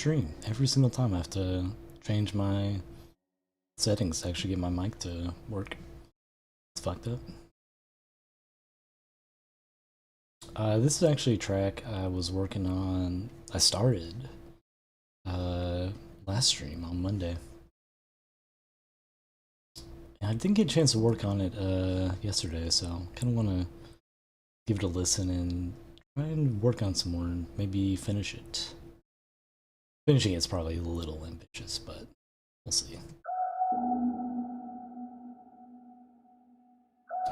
stream. Every single time I have to change my settings to actually get my mic to work. It's fucked up. This is actually a track I was working on. I started last stream on Monday. And I didn't get a chance to work on it yesterday, so kind of want to give it a listen and try and work on some more and maybe finish it. Finishing it's probably a little ambitious, but we'll see.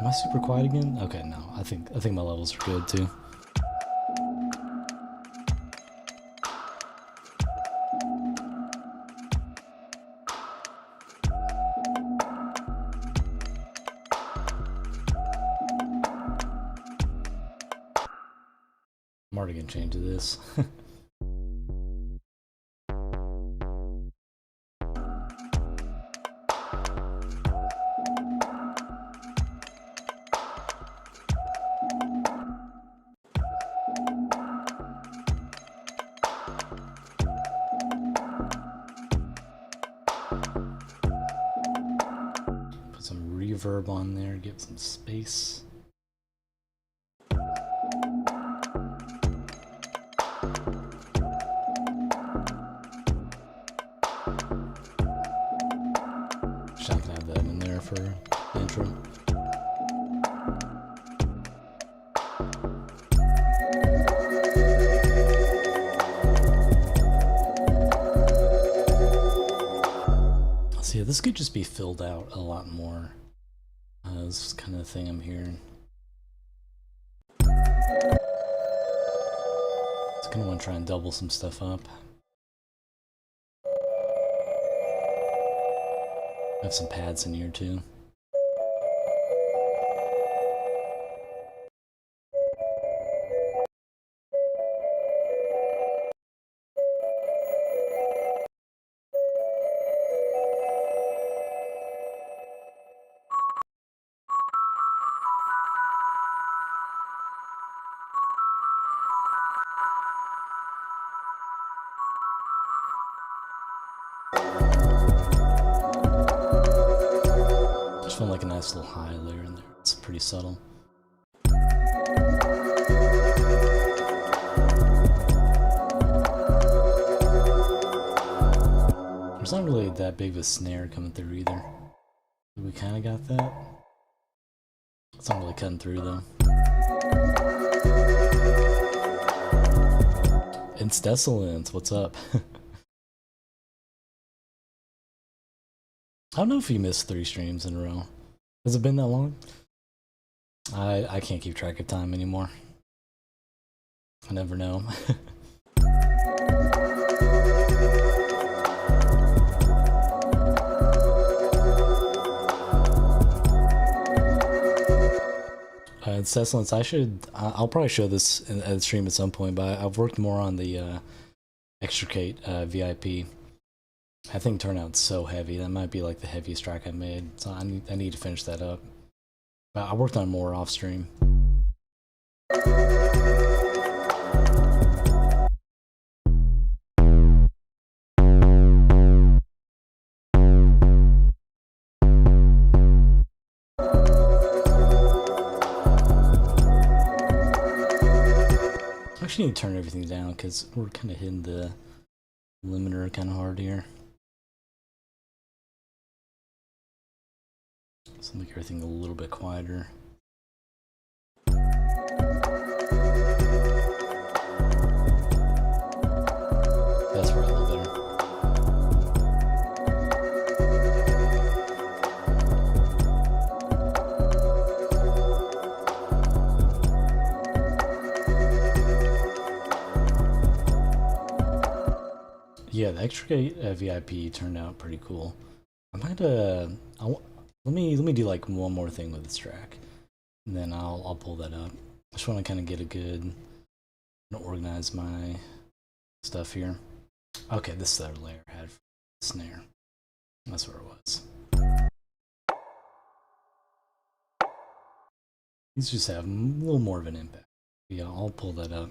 Am I super quiet again? Okay, no. I think my levels are good too. I'm already gonna change to this. Put some reverb on there, give some space. Just not gonna have that in there for the intro. So yeah, this could just be filled out a lot more. This is kind of the thing I'm hearing. Just gonna want to try and double some stuff up. I have some pads in here too. Just felt like a nice little high layer in there. It's pretty subtle. There's not really that big of a snare coming through either. We kind of got that. It's not really cutting through though. It's Desolence, what's up? I don't know if you missed 3 streams in a row. Has it been that long? I can't keep track of time anymore. I never know. It's Excellence. I'll probably show this at the stream at some point, but I've worked more on the Extricate VIP. I think it turned out so heavy. That might be like the heaviest track I made, so I need to finish that up. But I worked on more off stream. I actually need to turn everything down because we're kind of hitting the limiter kind of hard here. So make everything a little bit quieter. That's probably a little better. Yeah, the Extricate VIP turned out pretty cool. I might let me do like one more thing with this track, and then I'll pull that up. I just want to kind of get a good, organize my stuff here. Okay, this is the layer I had for the snare. That's where it was. These just have a little more of an impact. Yeah, I'll pull that up.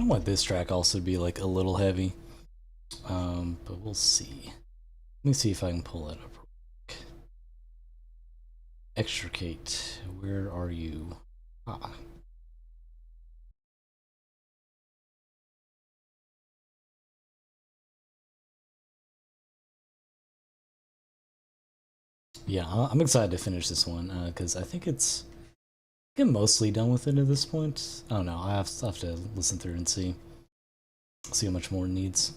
want this track also to be like a little heavy, but we'll see. Let me see if I can pull it up. Extricate, where are you? Ah. Yeah, I'm excited to finish this one because I think I'm mostly done with it at this point. I don't know. I have to listen through and see how much more it needs.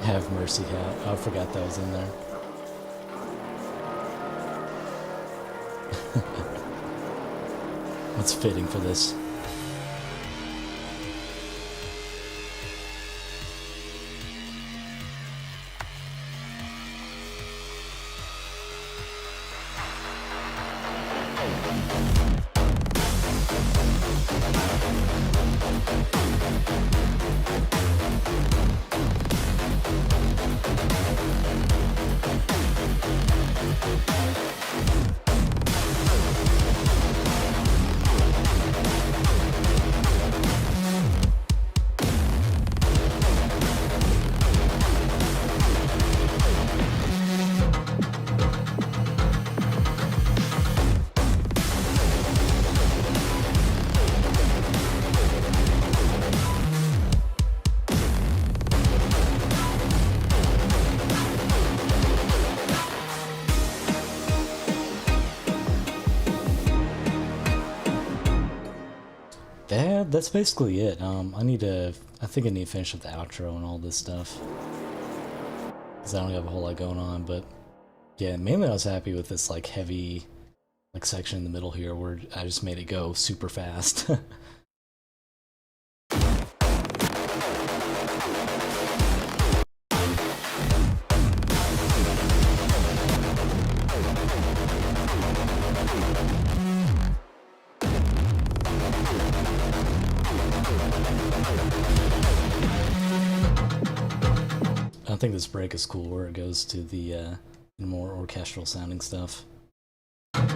Have Mercy hat. Oh, I forgot that was in there. That's fitting for this. That's basically it. I think I need to finish up the outro and all this stuff. Because I don't have a whole lot going on, but yeah, mainly I was happy with this like heavy like section in the middle here where I just made it go super fast. I think this break is cool where it goes to the more orchestral sounding stuff. But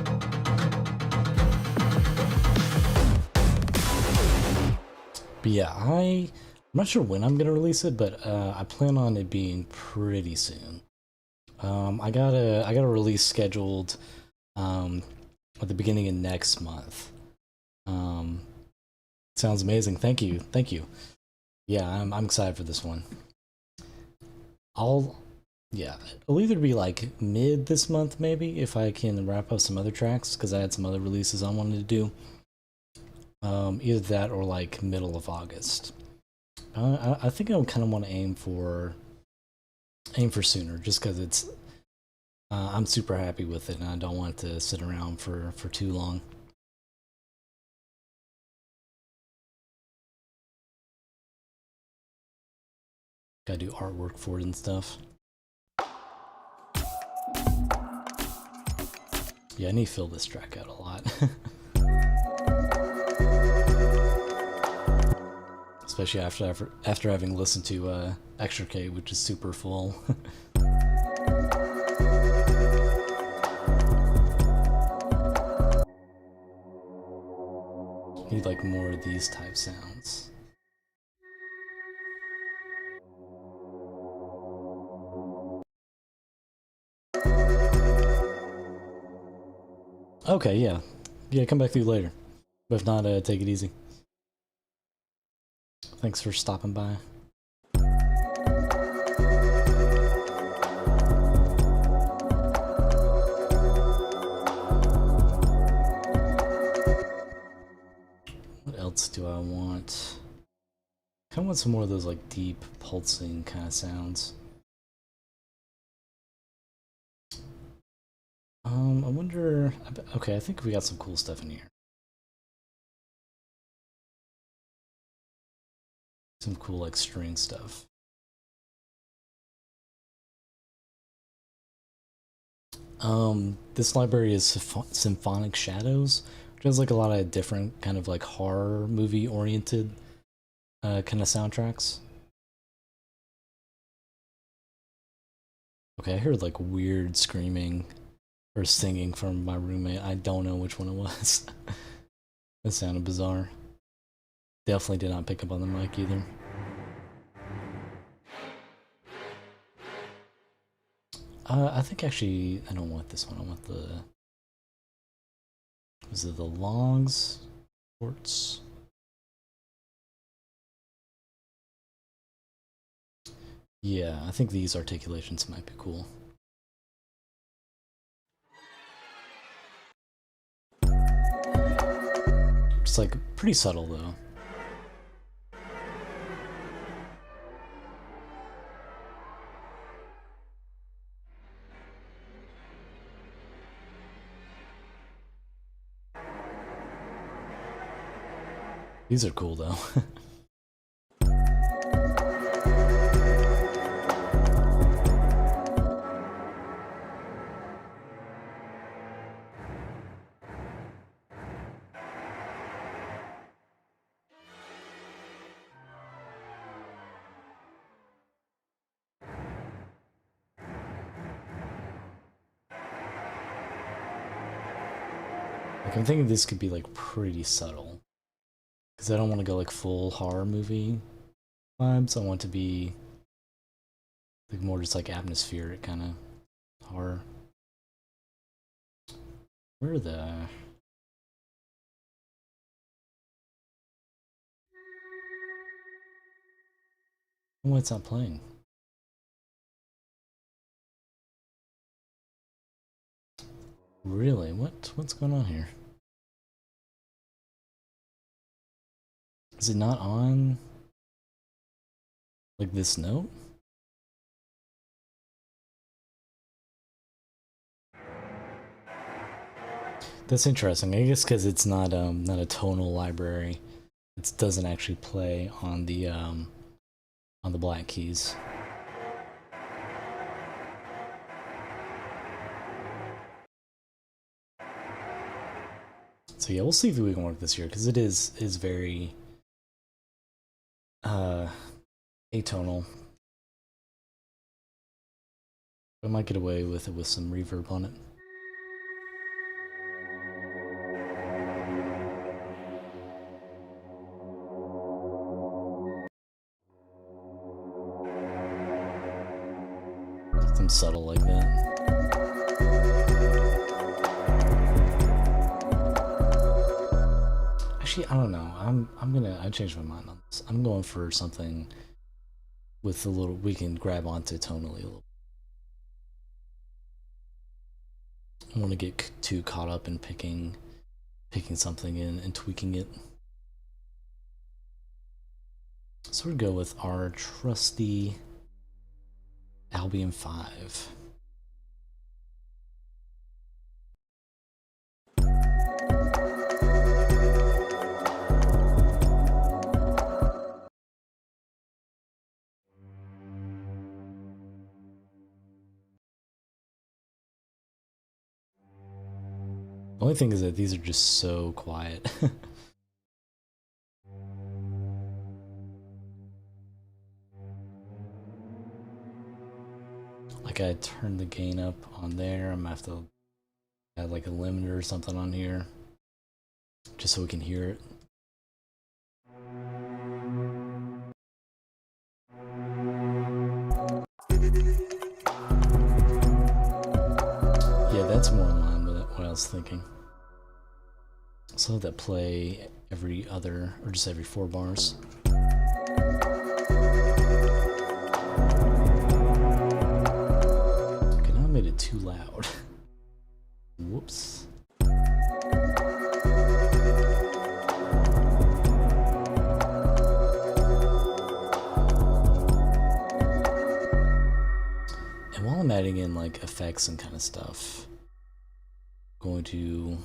yeah, I'm not sure when I'm gonna release it, but I plan on it being pretty soon. I got a release scheduled at the beginning of next month. Sounds amazing. Thank you. Yeah, I'm excited for this one. It'll either be like mid this month maybe if I can wrap up some other tracks because I had some other releases I wanted to do. Either that or like middle of August. I think I kind of want to aim for sooner, just because it's I'm super happy with it, and I don't want it to sit around for too long. Gotta do artwork for it and stuff. Yeah, I need to fill this track out a lot. Especially after having listened to Extricate, which is super full. Need like more of these type sounds. Okay, yeah. Yeah, come back through later. But if not, take it easy. Thanks for stopping by. What else do I want? I kind of want some more of those like deep, pulsing kind of sounds. I wonder... Okay, I think we got some cool stuff in here. Some cool like string stuff. This library is Symphonic Shadows, which has like a lot of different kind of like horror movie oriented kind of soundtracks. Okay, I heard like weird screaming or singing from my roommate. I don't know which one it was. That sounded bizarre. Definitely did not pick up on the mic either. I think actually I don't want this one. I want the... Was it the Longs? Quartz? Yeah, I think these articulations might be cool. It's like pretty subtle though. These are cool though. Like, I'm thinking this could be like pretty subtle. Because I don't want to go like full horror movie vibes. I want to be like more just like atmospheric kind of horror. Where are the... Why it's not playing? Really? What's going on here? Is it not on like this note? That's interesting. I guess because it's not a tonal library. It doesn't actually play on the black keys. So yeah, we'll see if we can work this here because it is very atonal. I might get away with it with some reverb on it. Something subtle like that. Actually, I don't know. I changed my mind on this. I'm going for something with a little we can grab onto tonally a little. I don't want to get too caught up in picking something and tweaking it. So we'll go with our trusty Albion 5. The only thing is that these are just so quiet. Like I turned the gain up on there, I'm gonna have to add like a limiter or something on here, just so we can hear it. Yeah, that's more in line with what I was thinking. So let that play every other, or just every 4 bars. Okay, now I made it too loud. Whoops. And while I'm adding in like effects and kind of stuff, I'm going to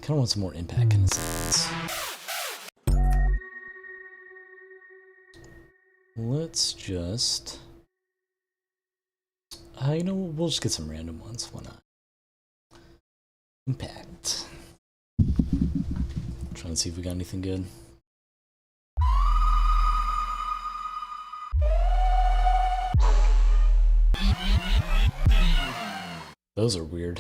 kind of want some more impact in the sounds. Let's just, you know, we'll just get some random ones. Why not? Impact. Trying to see if we got anything good. Those are weird.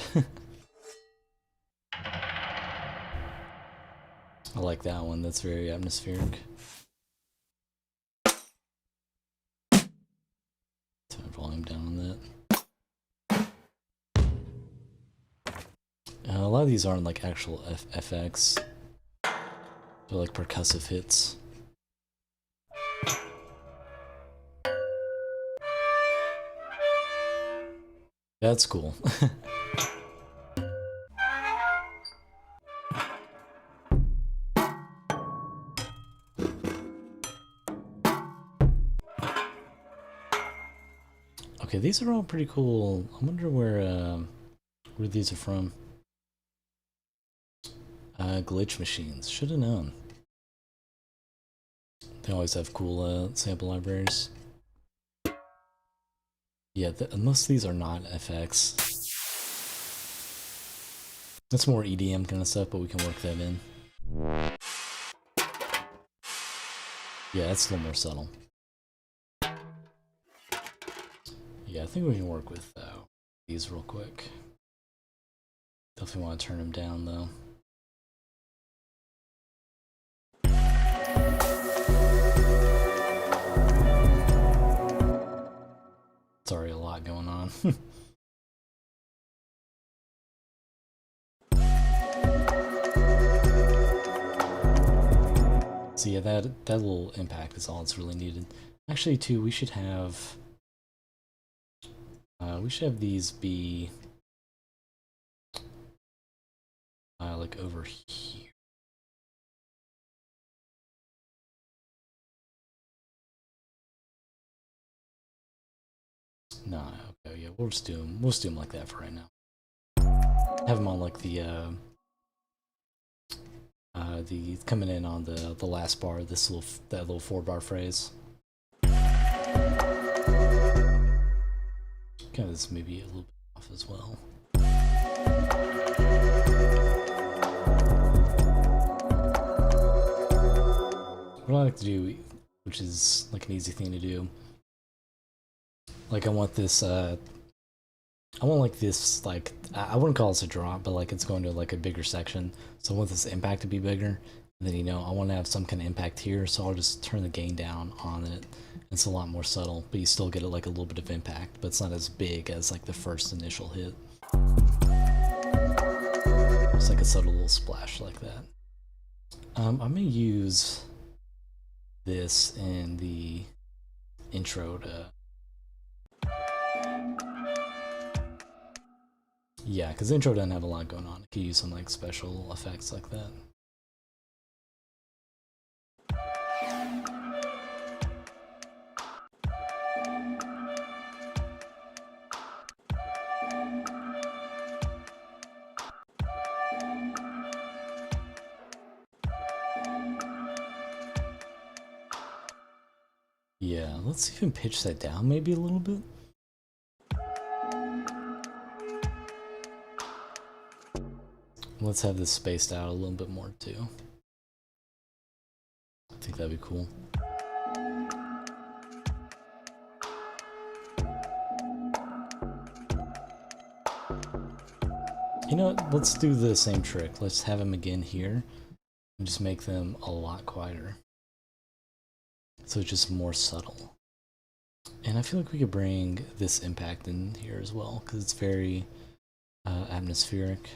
I like that one. That's very atmospheric. Turn the volume down on that. A lot of these aren't like actual FX. They're like percussive hits. That's cool. Okay, these are all pretty cool. I wonder where these are from. Glitch machines. Should have known. They always have cool sample libraries. Yeah, most of these are not FX. That's more EDM kind of stuff, but we can work that in. Yeah, that's a little more subtle. Yeah, I think we can work with these real quick. Definitely want to turn them down though. It's already a lot going on. So yeah, that little impact is all that's really needed. Actually, too, we should have these be like over here. Nah, okay, yeah, we'll just do them like that for right now. Have them on like the coming in on the last bar, that little 4-bar phrase. Kind of this maybe a little bit off as well. What I like to do, which is like an easy thing to do, like I want this like I wouldn't call this a drop, but like it's going to like a bigger section, so I want this impact to be bigger, and then, you know, I want to have some kind of impact here, so I'll just turn the gain down on it. It's a lot more subtle, but you still get like a little bit of impact, but it's not as big as like the first initial hit. It's like a subtle little splash like that. I may use this in the intro to Yeah, because the intro doesn't have a lot going on. It could use some like special effects like that. Yeah, let's even pitch that down maybe a little bit. Let's have this spaced out a little bit more too. I think that'd be cool. You know what? Let's do the same trick. Let's have them again here and just make them a lot quieter. So it's just more subtle. And I feel like we could bring this impact in here as well because it's very atmospheric.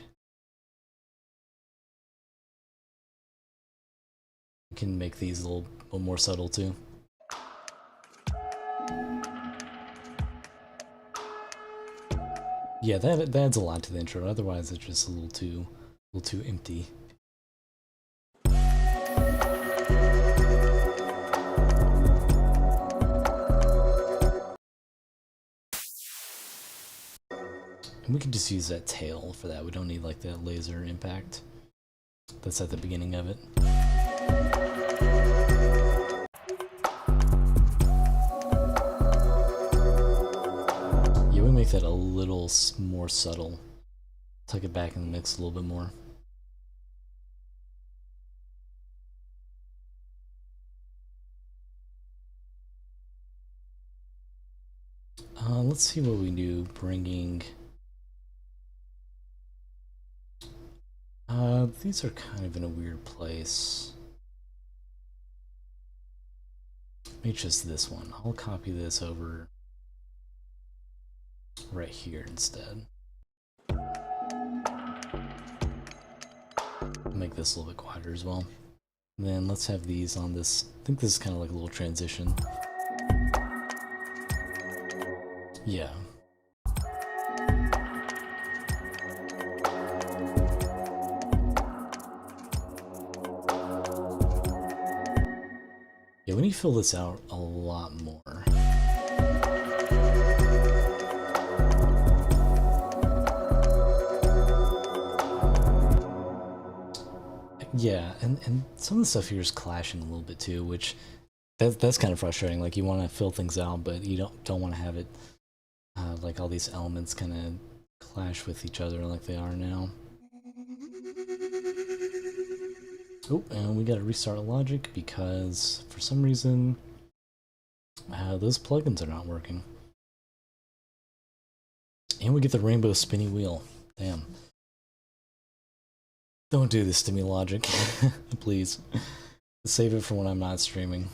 We can make these a little more subtle too. Yeah, that adds a lot to the intro. Otherwise, it's just a little too empty. And we can just use that tail for that. We don't need like that laser impact that's at the beginning of it. Yeah, we make that a little more subtle. Tuck it back in the mix a little bit more. Let's see what we do bringing... these are kind of in a weird place. Maybe just this one. I'll copy this over right here instead. Make this a little bit quieter as well. And then let's have these on this. I think this is kind of like a little transition. Yeah. Yeah, we need to fill this out a lot more. Yeah, and some of the stuff here is clashing a little bit too, which that's kind of frustrating. Like you want to fill things out, but you don't want to have it like all these elements kind of clash with each other like they are now. Oh, and we got to restart Logic because for some reason those plugins are not working. And we get the rainbow spinny wheel. Damn. Don't do this to me, Logic. Please. Save it for when I'm not streaming.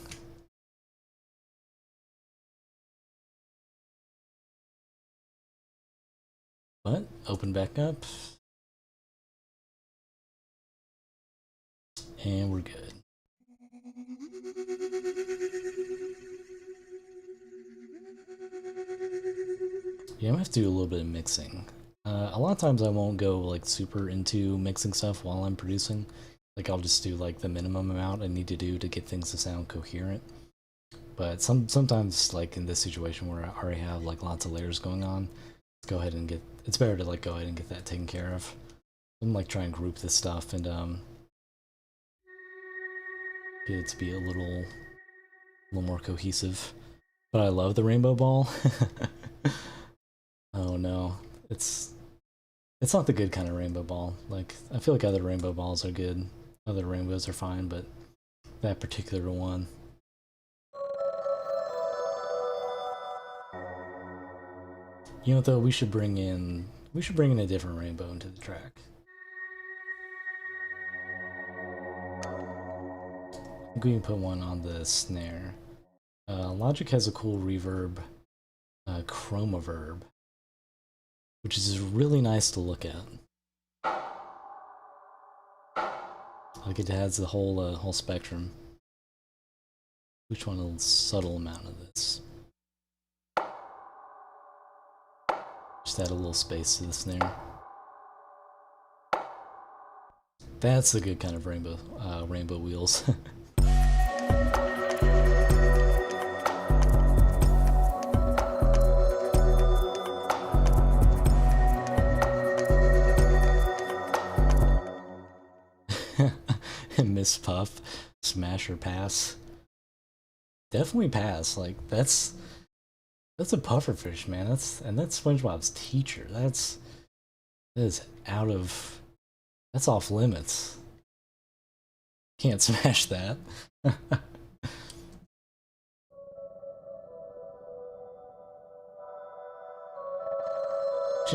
But, open back up. And we're good. Yeah, I'm gonna have to do a little bit of mixing. A lot of times I won't go like super into mixing stuff while I'm producing. Like I'll just do like the minimum amount I need to do to get things to sound coherent. But sometimes like in this situation where I already have like lots of layers going on, let's go ahead and it's better to like go ahead and get that taken care of. I'm like try and group this stuff and get it to be a little more cohesive. But I love the rainbow ball. Oh no, it's not the good kind of rainbow ball. Like I feel like other rainbow balls are good, other rainbows are fine, but that particular one. You know though, we should bring in a different rainbow into the track. I think we can put one on the snare. Logic has a cool reverb, chromaverb, which is really nice to look at. Like it has the whole spectrum. Which one? A subtle amount of this. Just add a little space to the snare. That's the good kind of rainbow wheels. Miss Puff, smash or pass. Definitely pass. Like that's a pufferfish, man. That's SpongeBob's teacher. That is that's off limits. Can't smash that. You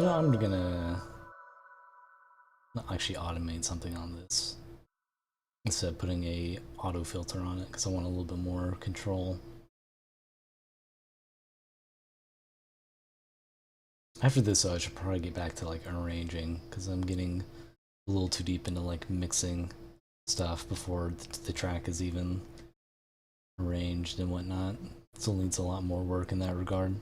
know, I'm gonna actually automate something on this instead of putting a auto filter on it because I want a little bit more control. After this, though, I should probably get back to like arranging because I'm getting a little too deep into like mixing stuff before the track is even arranged and whatnot. Still needs a lot more work in that regard.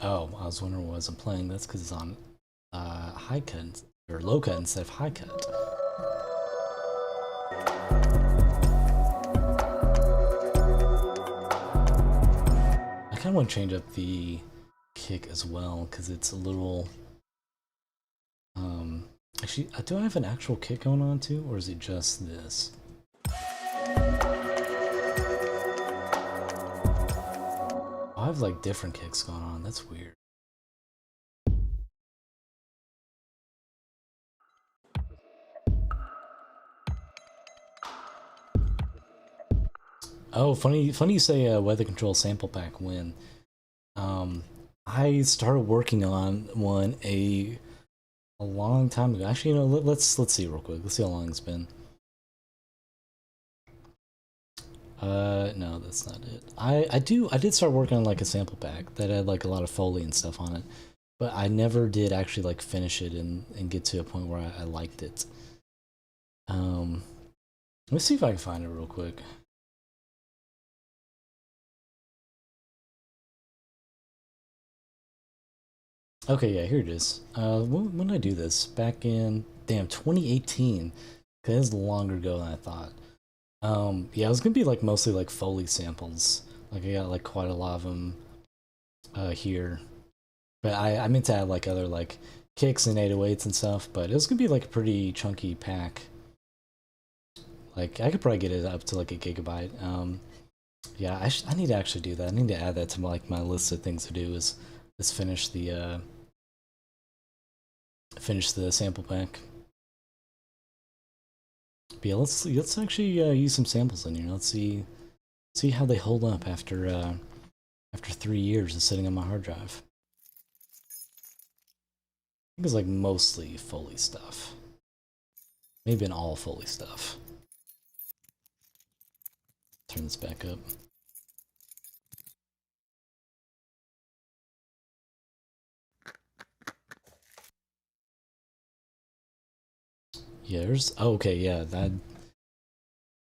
Oh, I was wondering why I wasn't playing. That's because it's on high cut or low cut instead of high cut. I kind of want to change up the kick as well because it's a little. Actually, do I have an actual kick going on too, or is it just this? I have like different kicks going on. That's weird. Oh, funny you say weather control sample pack when. I started working on one a long time ago. Actually, you know, let's see real quick. Let's see how long it's been. No, that's not it. I did start working on like a sample pack that had like a lot of Foley and stuff on it, but I never did actually like finish it and get to a point where I liked it. Let's see if I can find it real quick. Okay, yeah, here it is. When did I do this? Back in, damn, 2018. Okay, that's longer ago than I thought. Yeah, it was gonna be like mostly like Foley samples. Like I got like quite a lot of them here. But I meant to add like other like kicks and 808s and stuff, but it was gonna be like a pretty chunky pack. Like I could probably get it up to like a gigabyte. Yeah, I need to actually do that. I need to add that to like my list of things to do is finish the sample pack. But yeah, let's actually use some samples in here. Let's see how they hold up after 3 years of sitting on my hard drive. I think it's like mostly Foley stuff. Maybe an all Foley stuff. Turn this back up. Yeah, there's... Oh, okay, yeah, that...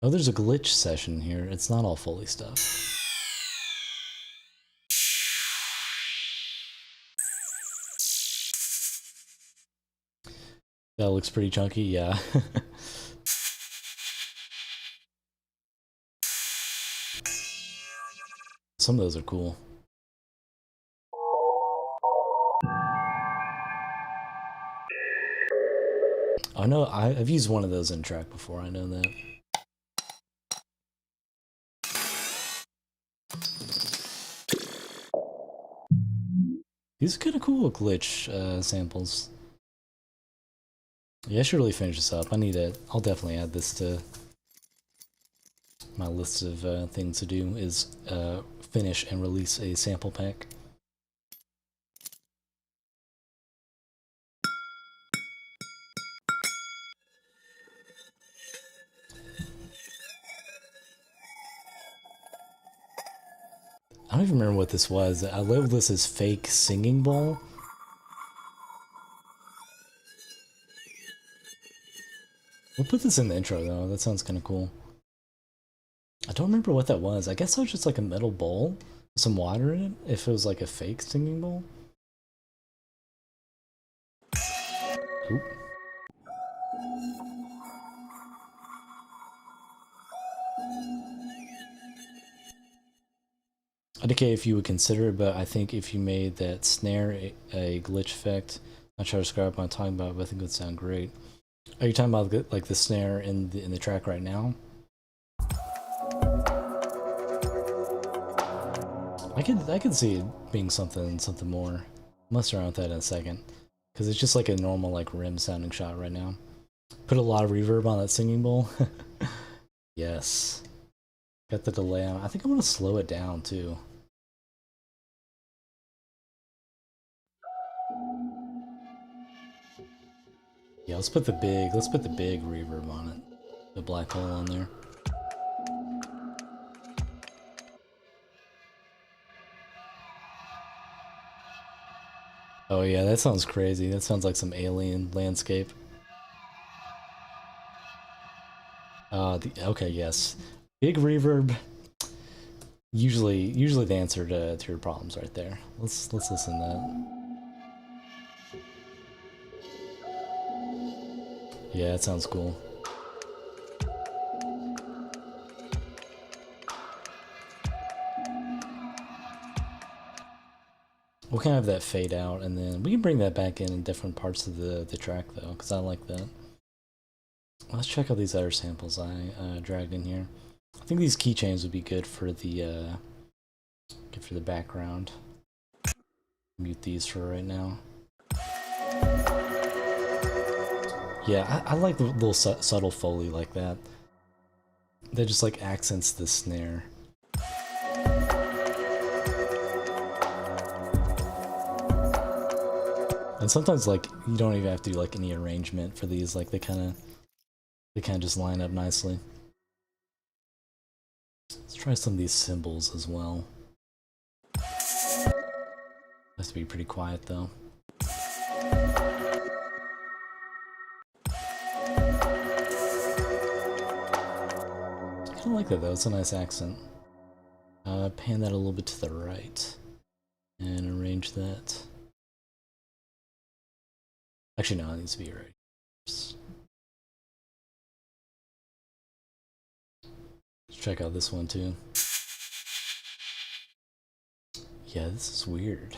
Oh, there's a glitch session here. It's not all Foley stuff. That looks pretty chunky, yeah. Some of those are cool. I know, I've used one of those in track before, I know that. These are kind of cool glitch samples. Yeah, I should really finish this up. I'll definitely add this to my list of things to do is finish and release a sample pack. I don't even remember what this was. I labeled this as fake singing bowl. We'll put this in the intro though, that sounds kind of cool. I don't remember what that was. I guess it was just like a metal bowl. It some water in it if it was like a fake singing bowl. Oop. I don't care if you would consider it, but I think if you made that snare a glitch effect, I'm not sure to describe what I'm talking about, but I think it would sound great. Are you talking about like the snare in the track right now? I could see it being something more. I'll mess around with that in a second, because it's just like a normal like rim sounding shot right now. Put a lot of reverb on that singing bowl. Yes. Got the delay on. I think I'm gonna slow it down too. Yeah, let's put the big reverb on it. The black hole on there. Oh yeah, that sounds crazy. That sounds like some alien landscape. Okay, yes. Big reverb. Usually the answer to your problems right there. Let's listen to that. Yeah, it sounds cool. We'll kind of have that fade out, and then we can bring that back in different parts of the track though, because I like that. Let's check out these other samples I dragged in here. I think these keychains would be good for the background. Mute these for right now. Yeah, I like the little subtle Foley like that. That just like accents the snare. And sometimes like you don't even have to do like any arrangement for these, like they kind of just line up nicely. Let's try some of these cymbals as well. Has to be pretty quiet though. I kind of like that though, it's a nice accent. Pan that a little bit to the right and arrange that. Actually no, it needs to be right. Let's check out this one too. Yeah, this is weird.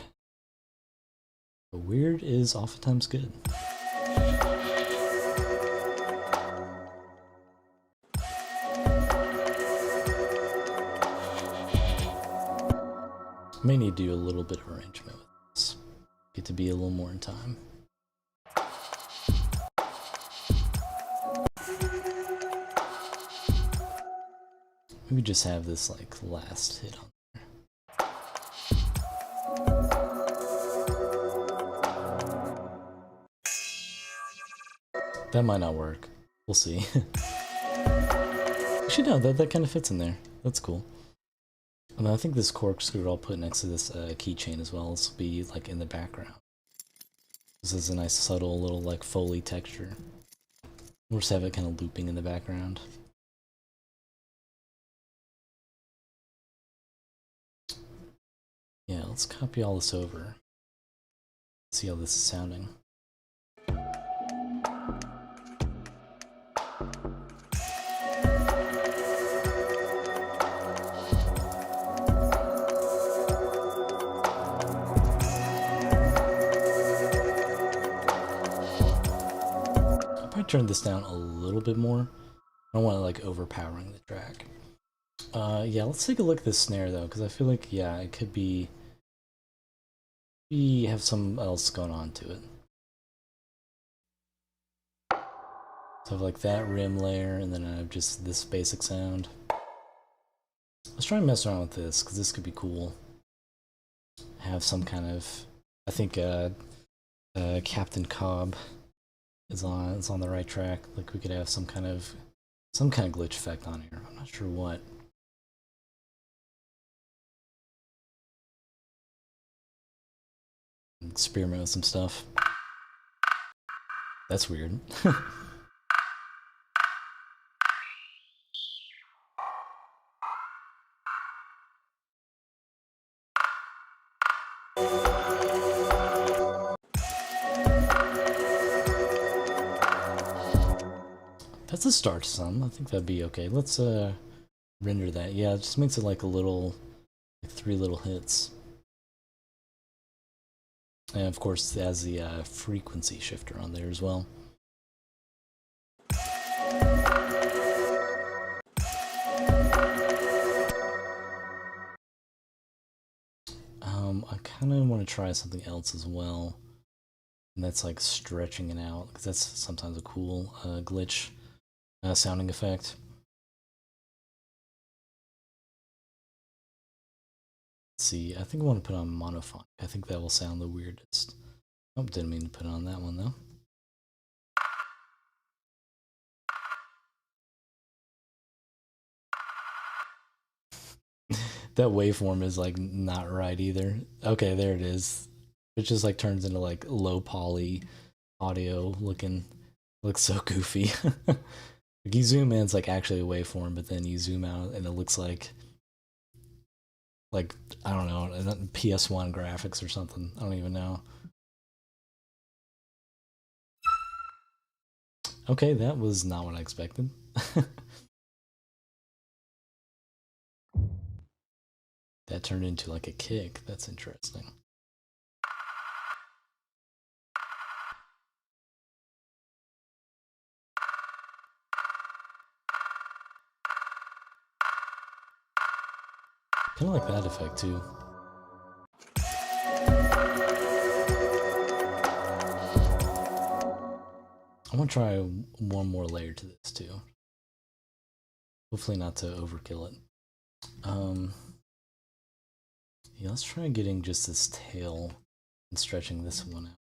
But weird is oftentimes good. May need to do a little bit of arrangement with this. Get to be a little more in time. Maybe just have this like last hit on there. That might not work. We'll see. Actually no, that kind of fits in there. That's cool. And I think this corkscrew I'll put next to this keychain as well. This will be like in the background. This is a nice subtle little like Foley texture. We'll just have it kind of looping in the background. Yeah, let's copy all this over. See how this is sounding. Turn this down a little bit more. I don't want it like overpowering the track. Yeah, let's take a look at this snare though, because I feel like yeah, it could be we have some else going on to it. So I have like that rim layer, and then I have just this basic sound. Let's try and mess around with this, because this could be cool. Have some kind of, I think Captain Cobb is on the right track. Like we could have some kind of glitch effect on here. I'm not sure what. Experiment with some stuff. That's weird. That's a start to some. I think that'd be okay. Let's render that. Yeah, it just makes it like a little, like 3 little hits. And of course, it has the frequency shifter on there as well. I kind of want to try something else as well. And that's like stretching it out, because that's sometimes a cool glitch sounding effect. Let's see, I think I want to put on monophonic. I think that will sound the weirdest. Oh, didn't mean to put on that one though. That waveform is like not right either. Okay, there it is. It just like turns into like low poly audio looking. Looks so goofy. Like you zoom in, it's like actually a waveform, but then you zoom out and it looks like I don't know, PS1 graphics or something. I don't even know. Okay, that was not what I expected. That turned into like a kick. That's interesting. Kind of like that effect too. I want to try one more layer to this too. Hopefully not to overkill it. Yeah, let's try getting just this tail and stretching this one out.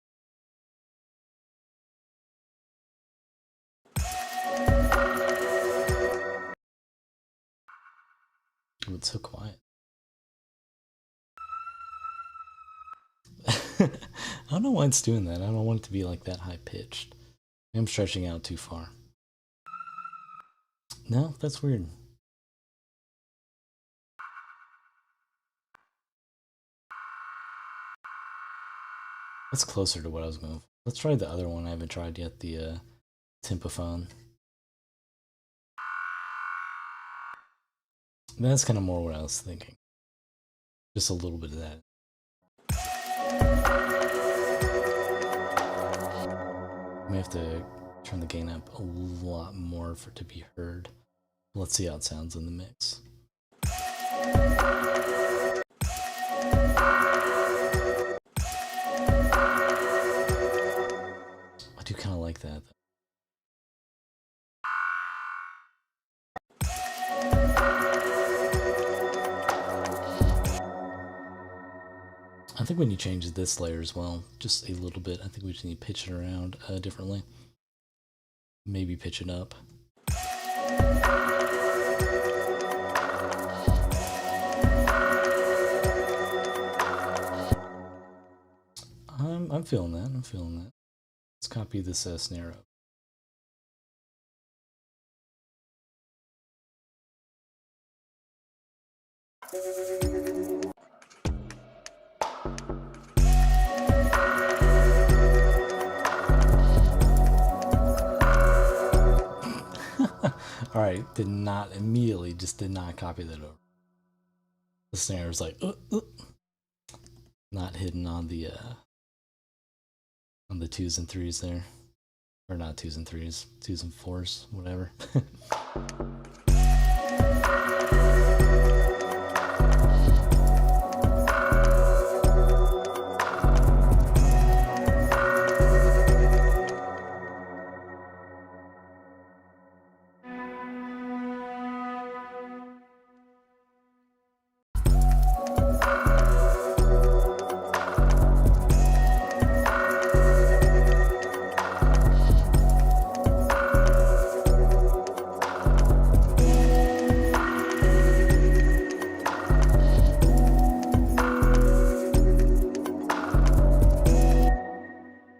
Oh, it's so quiet. I don't know why it's doing that. I don't want it to be like that high pitched. I'm stretching out too far. No, that's weird. That's closer to what I was going for. Let's try the other one I haven't tried yet, the Tympaphone. That's kind of more what I was thinking. Just a little bit of that. I may have to turn the gain up a lot more for it to be heard. Let's see how it sounds in the mix. I do kind of like that. I think when you change this layer as well, just a little bit, I think we just need to pitch it around differently. Maybe pitch it up. I'm feeling that. I'm feeling that. Let's copy this snare up. Alright, did not immediately, just did not copy that over. The snare was like, not hidden on the 2s and 3s there. Or not 2s and 3s, 2s and 4s, whatever.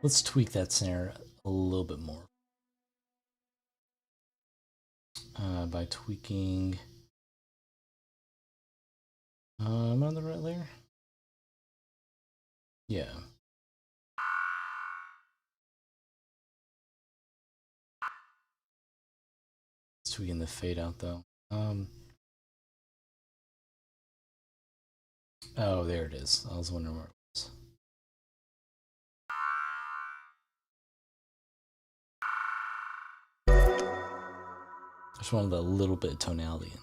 Let's tweak that snare a little bit more. By tweaking... am I on the right layer? Yeah. tweaking the fade out though. Oh, there it is. I was wondering where it was. I just wanted a little bit of tonality in there.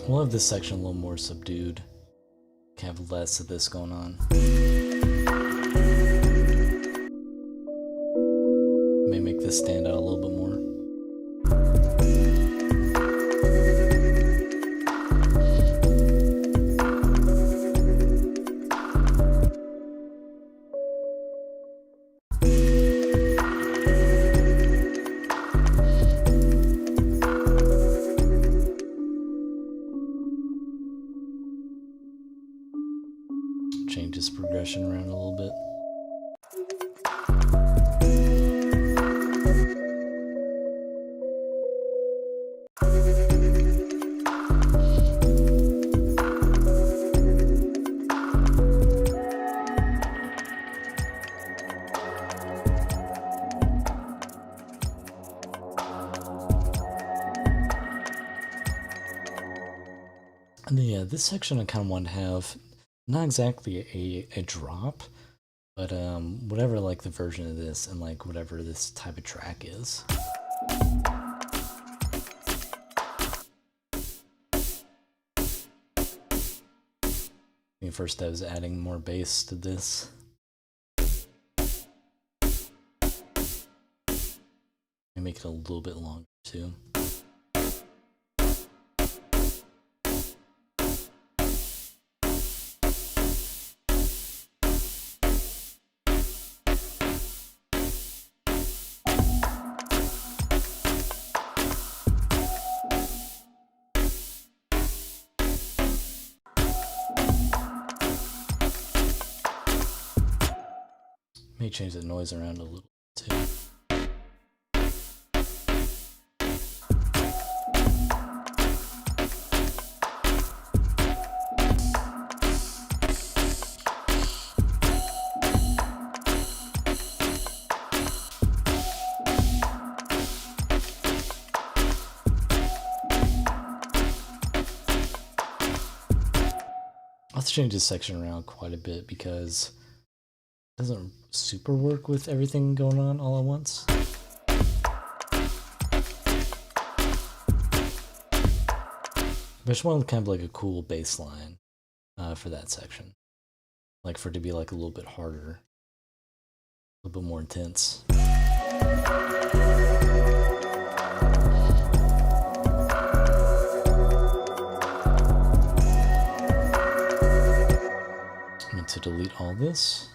We'll have this section a little more subdued. Can have less of this going on. May make this stand out a little bit more. Change this progression around a little bit. And then, yeah, this section I kind of want to have not exactly a drop, but whatever like the version of this and like whatever this type of track is. The first step is adding more bass to this. Make it a little bit longer too. May change the noise around a little too. Let's change this section around quite a bit because it doesn't super work with everything going on all at once. But I just wanted kind of like a cool bass line for that section. Like for it to be like a little bit harder, a little bit more intense. I'm going to delete all this.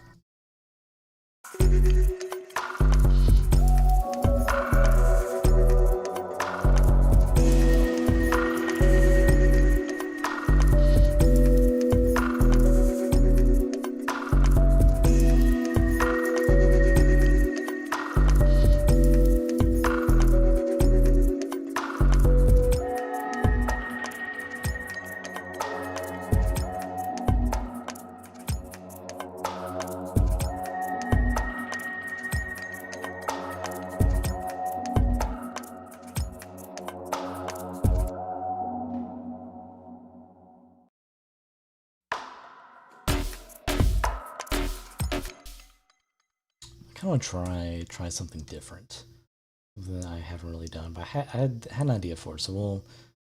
I kind of want to try something different that I haven't really done, but I had an idea for it, so we'll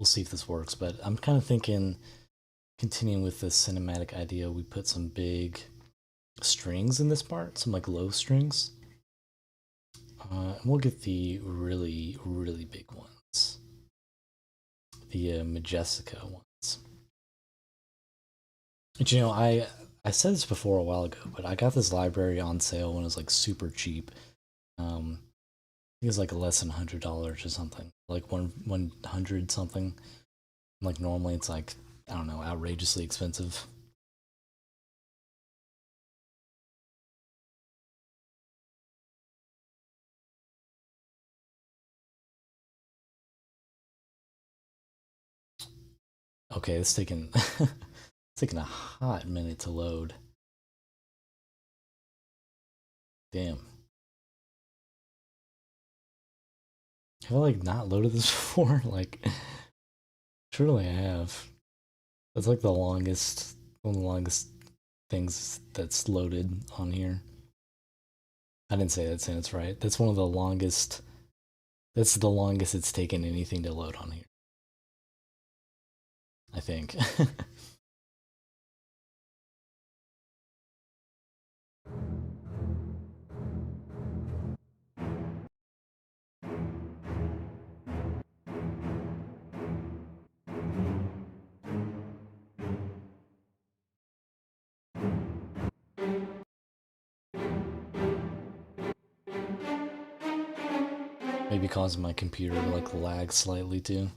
see if this works. But I'm kind of thinking, continuing with the cinematic idea, we put some big strings in this part, some like low strings. And we'll get the really big ones, the Majestica ones. But you know, I said this before a while ago, but I got this library on sale when it was like super cheap. think it's like less than $100 or something, like 100 something. Like normally it's like, I don't know, outrageously expensive. Okay, it's taking it's taking a hot minute to load. Damn. Have I like not loaded this before? Like, surely I have. That's like the longest, one of the longest things that's loaded on here. I didn't say that sentence right. That's one of the longest. That's the longest it's taken anything to load on here, I think. Maybe causing my computer to like lag slightly too.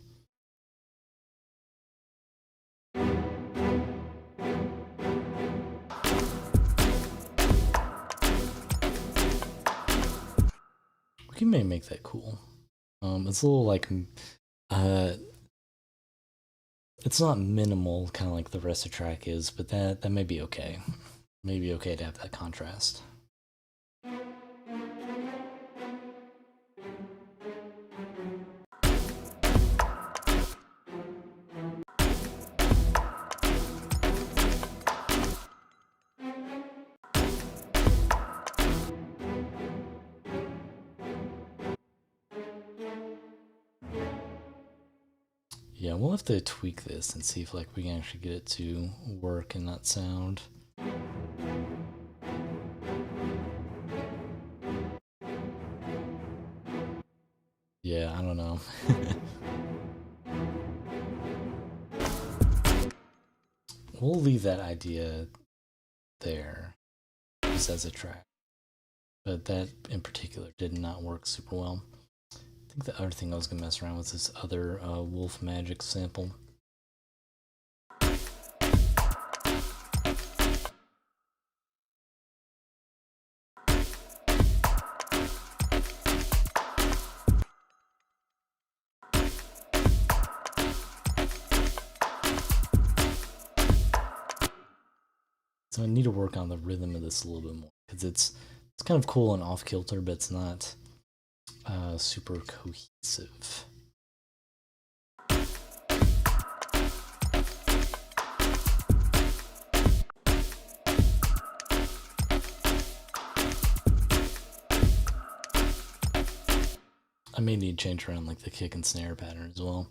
We may make that cool. It's a little like, it's not minimal, kind of like the rest of the track is, but that may be okay. Maybe okay to have that contrast. Yeah, we'll have to tweak this and see if like we can actually get it to work and not sound. Yeah, I don't know. We'll leave that idea there just as a track. But that in particular did not work super well. I think the other thing I was going to mess around with is this other Wolf Magic sample. So I need to work on the rhythm of this a little bit more, because it's kind of cool and off kilter, but it's not super cohesive. I may need to change around like the kick and snare pattern as well.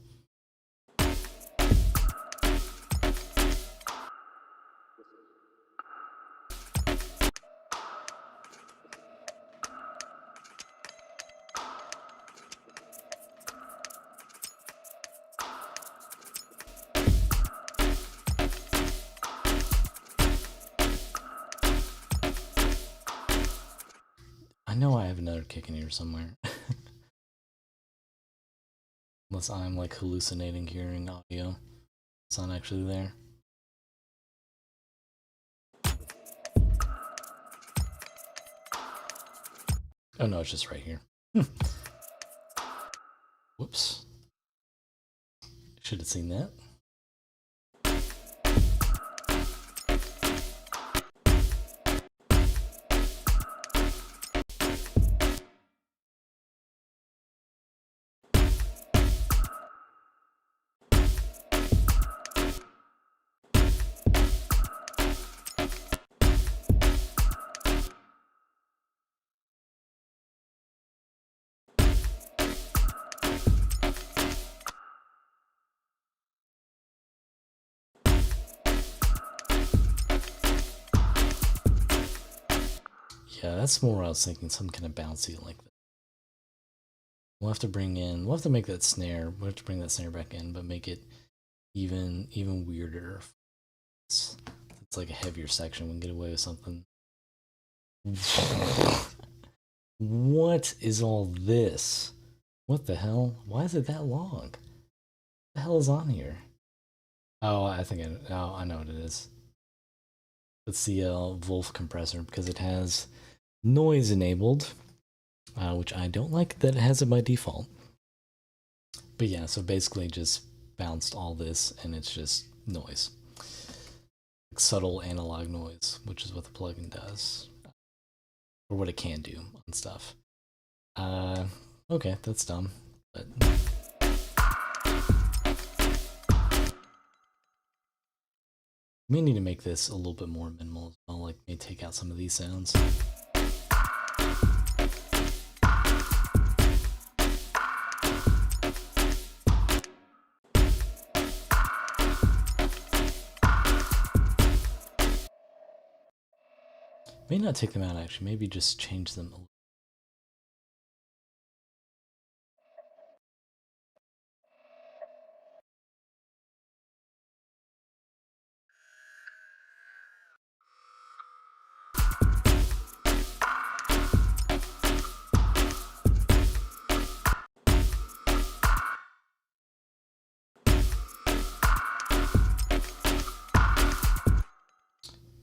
I know I have another kick in here somewhere. Unless I'm like hallucinating hearing audio. It's not actually there. Oh no, it's just right here. Whoops. Should have seen that. Yeah, that's more what I was thinking, some kind of bouncy like that. We'll have to make that snare, we'll have to bring that snare back in, but make it even weirder. It's like a heavier section, we can get away with something What is all this? What the hell? Why is it that long? What the hell is on here? Oh, I think I know what it is. It's the Wolf compressor because it has noise enabled, which I don't like that it has it by default. But yeah, so basically just bounced all this and it's just noise. Like subtle analog noise, which is what the plugin does. Or what it can do on stuff. Okay, that's dumb. But we need to make this a little bit more minimal as well, like maybe take out some of these sounds. May not take them out actually, maybe just change them a little.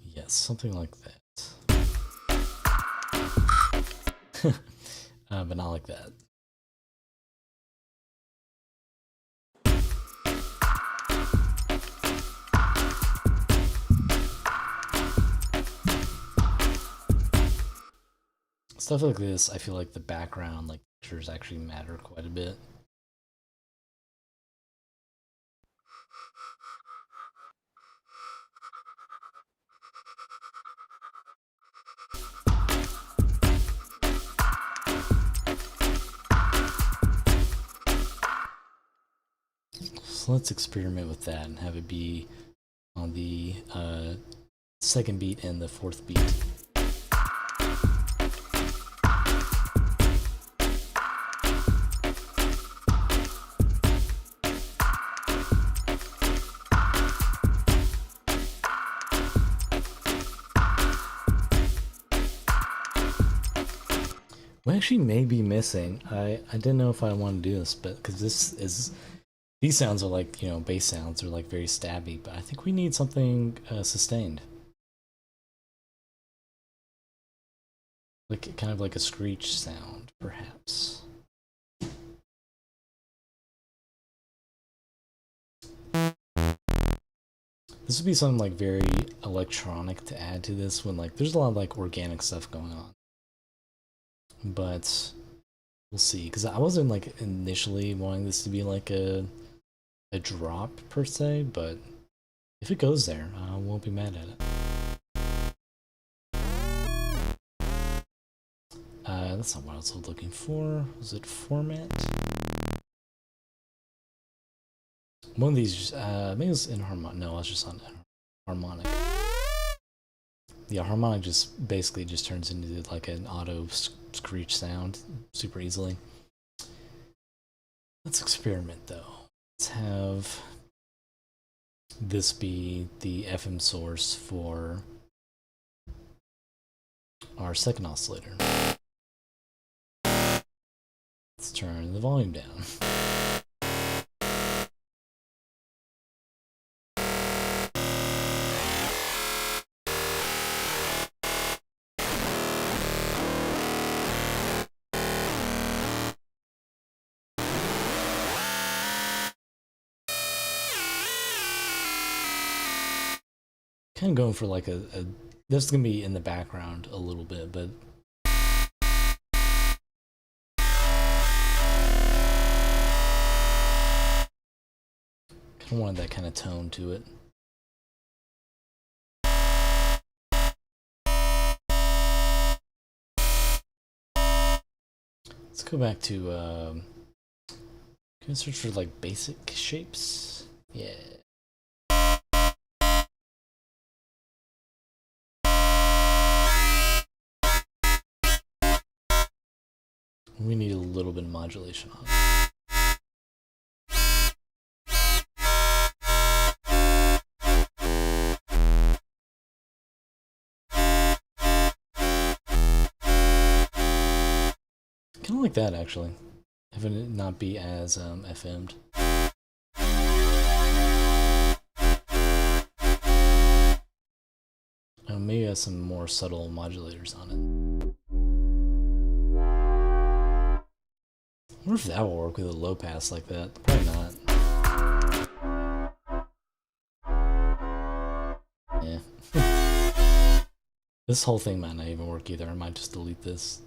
Yes, something like that. But not like that. Stuff like this, I feel like the background, like pictures actually matter quite a bit. So let's experiment with that and have it be on the second beat and the fourth beat. We actually may be missing. I didn't know if I wanted to do this, but because these sounds are like, you know, bass sounds are like very stabby, but I think we need something sustained. Like kind of like a screech sound, perhaps. This would be something like very electronic to add to this when like there's a lot of like organic stuff going on. But we'll see, because I wasn't like initially wanting this to be like a drop per se, but if it goes there, I won't be mad at it. That's not what I was looking for. Was it format? One of these, maybe it was in harmonic. No, I was just on harmonic. Yeah, harmonic just basically just turns into like an auto screech sound super easily. Let's experiment though. Let's have this be the FM source for our second oscillator. Let's turn the volume down. Kind of going for like a this is gonna be in the background a little bit, but kind of wanted that kind of tone to it. Let's go back to can I search for like basic shapes? Yeah. We need a little bit of modulation on it. Kind of like that, actually. Having it not be as FM'd. Maybe have some more subtle modulators on it. I wonder if that will work with a low pass like that. Probably not. Yeah. This whole thing might not even work either. I might just delete this.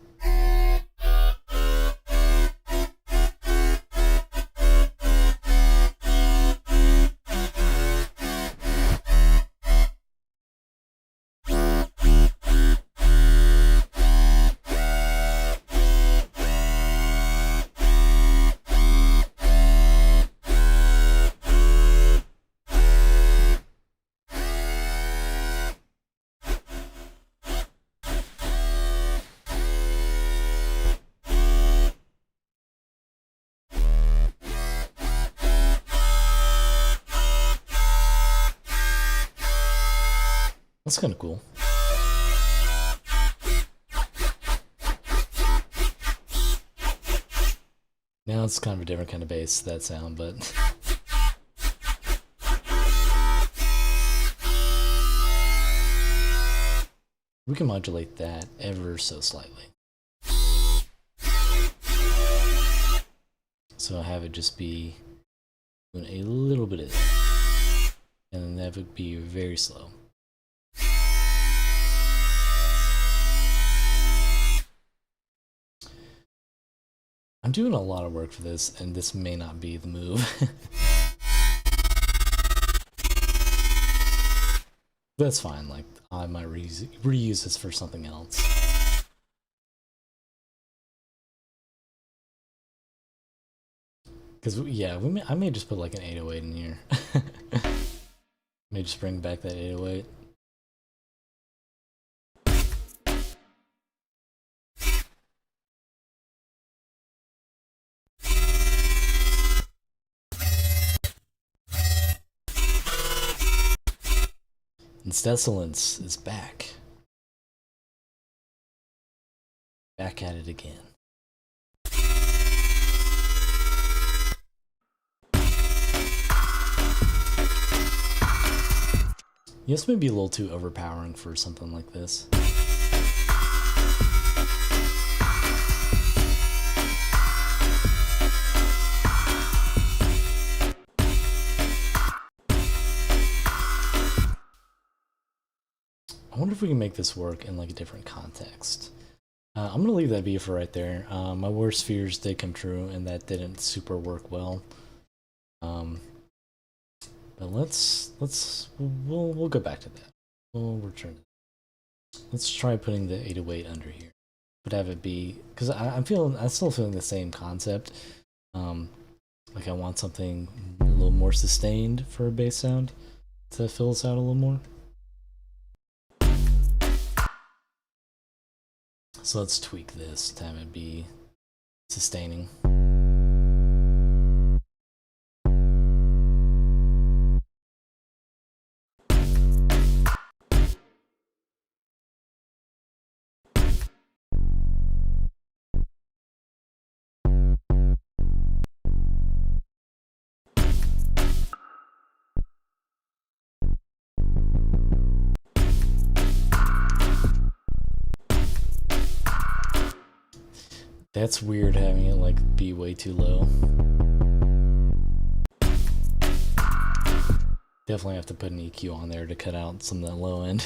That's kind of cool. Now it's kind of a different kind of bass, that sound, but... we can modulate that ever so slightly. So I'll have it just be doing a little bit of that. And then that would be very slow. I'm doing a lot of work for this, and this may not be the move. That's fine, like, I might reuse this for something else. Because, yeah, I may just put like an 808 in here. May just bring back that 808. And Stesilence is back. Back at it again. Yes, maybe a little too overpowering for something like this. I wonder if we can make this work in like a different context. I'm gonna leave that be for right there. My worst fears did come true, and that didn't super work well. But we'll go back to that. We'll return it. Let's try putting the 808 under here, but have it be, because I'm still feeling the same concept. Like I want something a little more sustained for a bass sound to fill us out a little more. So let's tweak this to have it be sustaining. That's weird having it like be way too low. Definitely have to put an EQ on there to cut out some of that low end.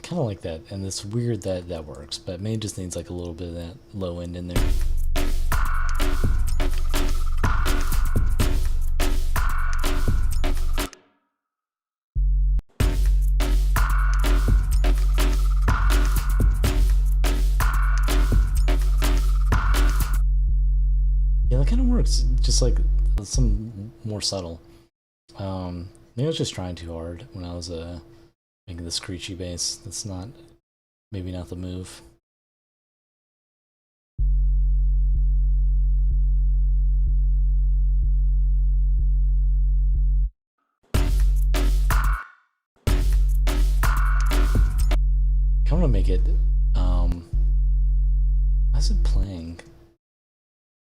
Kind of like that, and it's weird that that works, but maybe it just needs like a little bit of that low end in there. Just like some more subtle. Maybe I was just trying too hard when I was making the screechy bass. That's not, maybe not the move. make it, why is it playing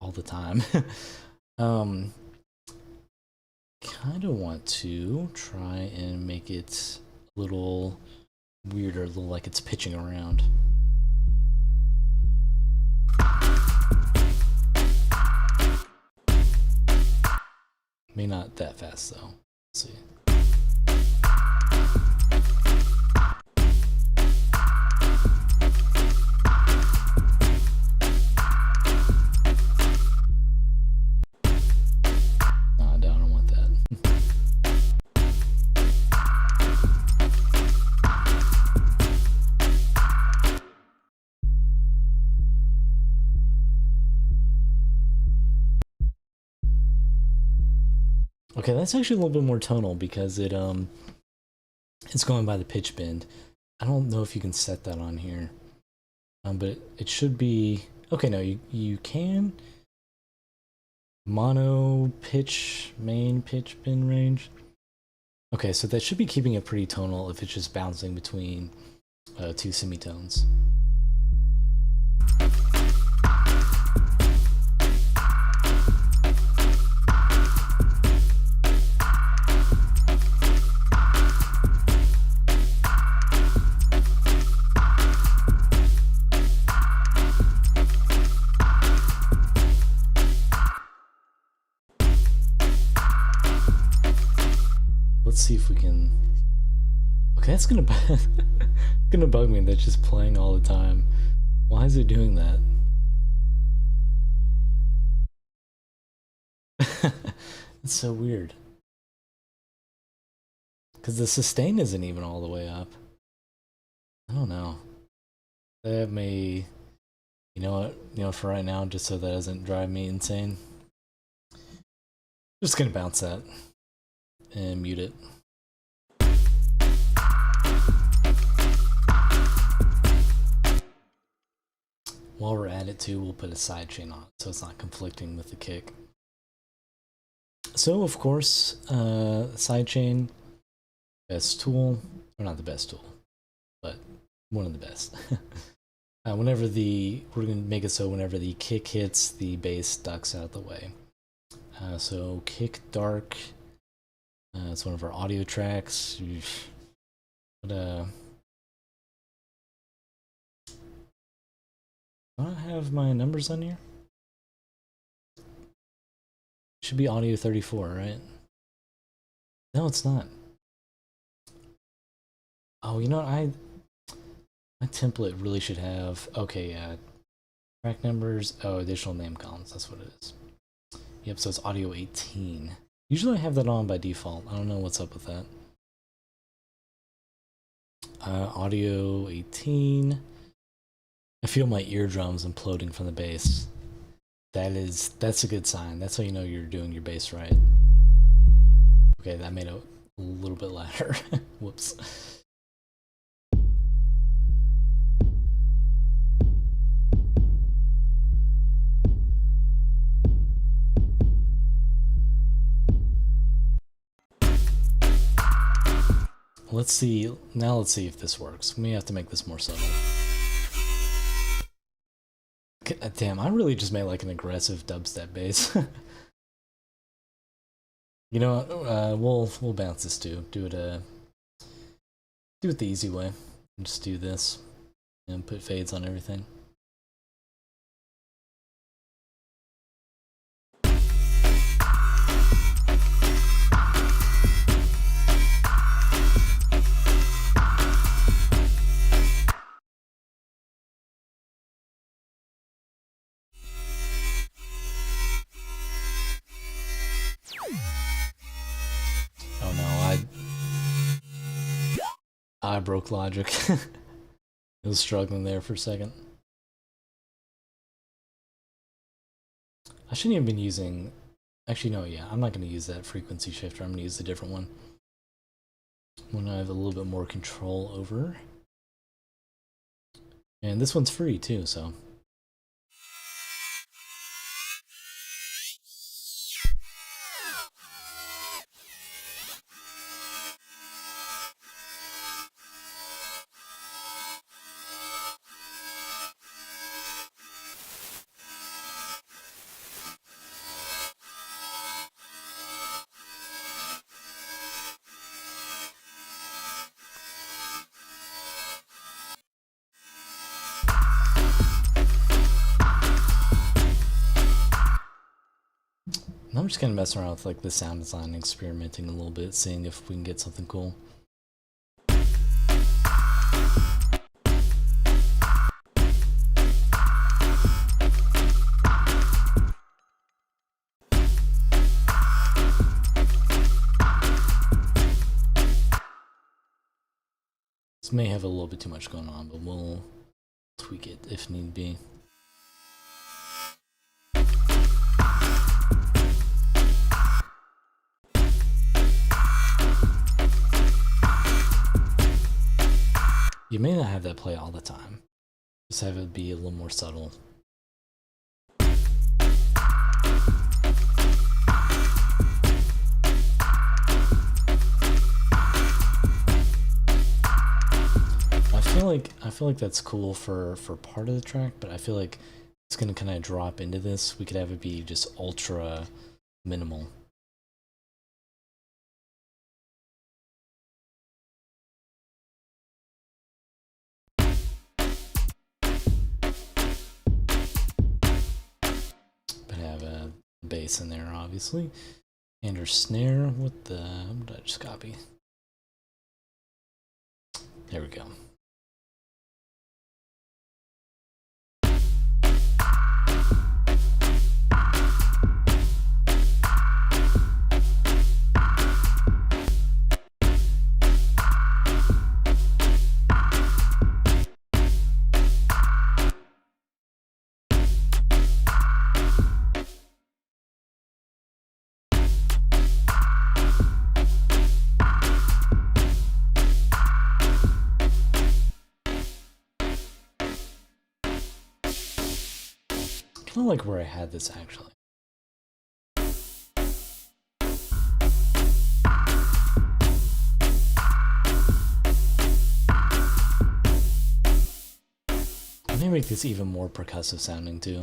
all the time? Kind of want to try and make it a little weirder, a little like it's pitching around. Maybe not that fast though. Let's see. No, I don't want that. Okay, that's actually a little bit more tonal because it's going by the pitch bend. I don't know if you can set that on here, but it should be okay. No, you can mono pitch main pitch bend range. Okay, so that should be keeping it pretty tonal if it's just bouncing between two semitones. Let's see if we can. Okay, that's gonna gonna bug me. That's just playing all the time. Why is it doing that? It's so weird. Because the sustain isn't even all the way up. I don't know. That may, you know what? You know, for right now, just so that doesn't drive me insane, just gonna bounce that and mute it. While we're at it too, we'll put a sidechain on it so it's not conflicting with the kick. So of course, sidechain, best tool, or not the best tool, but one of the best. We're gonna make it so whenever the kick hits, the bass ducks out of the way. So kick dark, it's one of our audio tracks. But do I have my numbers on here? Should be audio 34, right? No, it's not. Oh, you know what? My template really should have. Okay, yeah. Track numbers. Oh, additional name columns. That's what it is. Yep. So it's audio 18. Usually I have that on by default. I don't know what's up with that. Audio 18. I feel my eardrums imploding from the bass. That's a good sign. That's how you know you're doing your bass right. Okay, that made it a little bit louder. Whoops. Let's see if this works. We may have to make this more subtle. Damn, I really just made like an aggressive dubstep bass. You know what? We'll bounce this too. Do it the easy way. Just do this and put fades on everything. I broke Logic. I was struggling there for a second. I shouldn't even been using. Actually, no, yeah, I'm not going to use that frequency shifter. I'm going to use a different one. One I have a little bit more control over. And this one's free too, so. I'm just kind of messing around with like the sound design, experimenting a little bit, seeing if we can get something cool. This may have a little bit too much going on, but we'll tweak it if need be. You may not have that play all the time. Just have it be a little more subtle. I feel like that's cool for part of the track, but I feel like it's gonna kind of drop into this. We could have it be just ultra minimal. But have a bass in there, obviously, and our snare. What did I just copy? There we go. I don't like where I had this actually. Let me make this even more percussive sounding too.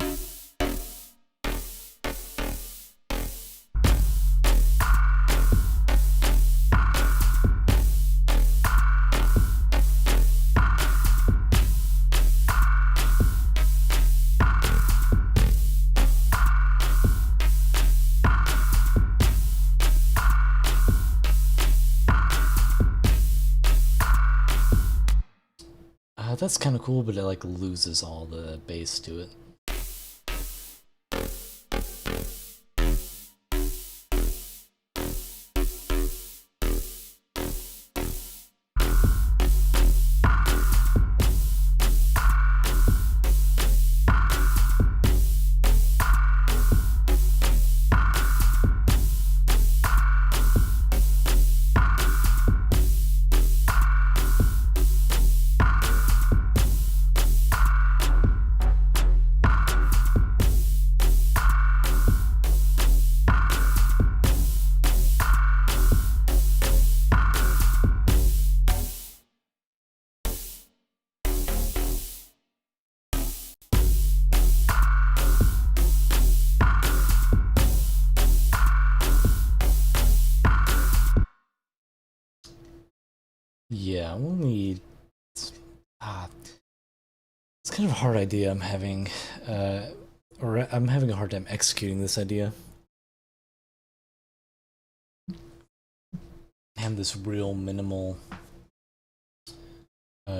That's kind of cool, but it like loses all the bass to it. Yeah, we'll need. It's kind of a hard idea I'm having, or I'm having a hard time executing this idea. Have this real minimal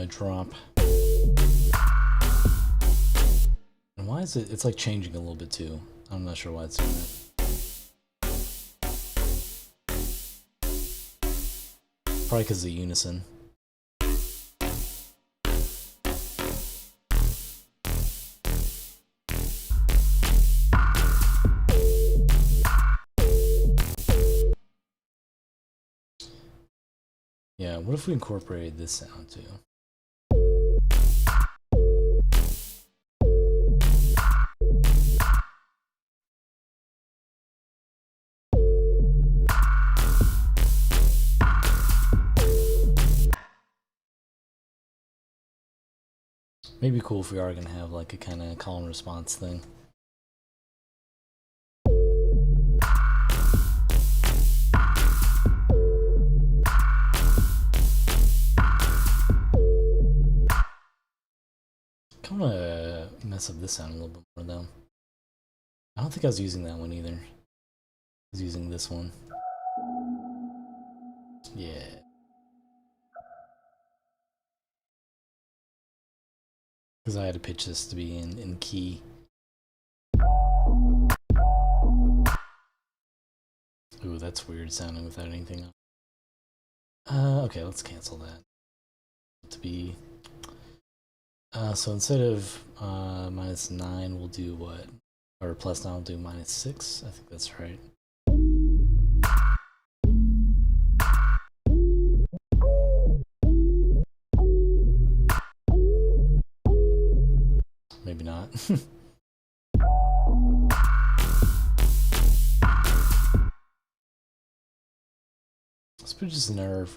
drop. And why is it? It's like changing a little bit too. I'm not sure why it's doing that. Probably because of the unison. Yeah, what if we incorporated this sound too? Maybe cool if we are gonna have like a kind of call and response thing. I want to mess up this sound a little bit more though. I don't think I was using that one either. was using this one. Yeah. Because I had to pitch this to be in key. Ooh, that's weird sounding without anything on. Okay, let's cancel that. To be... so instead of -9, we'll do what? Or +9, we'll do -6. I think that's right. Maybe not. Let's put just another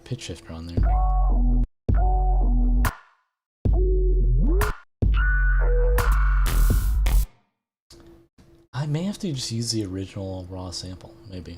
pitch shifter on there. I may have to just use the original raw sample, maybe.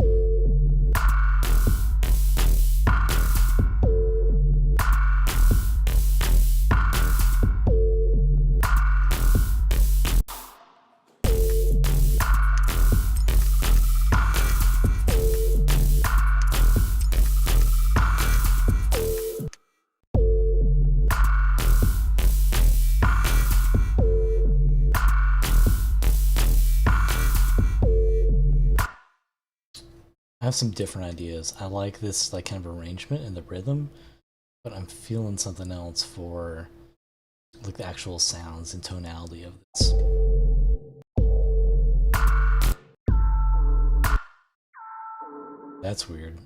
I have some different ideas. I like this like kind of arrangement and the rhythm, but I'm feeling something else for like the actual sounds and tonality of this. That's weird.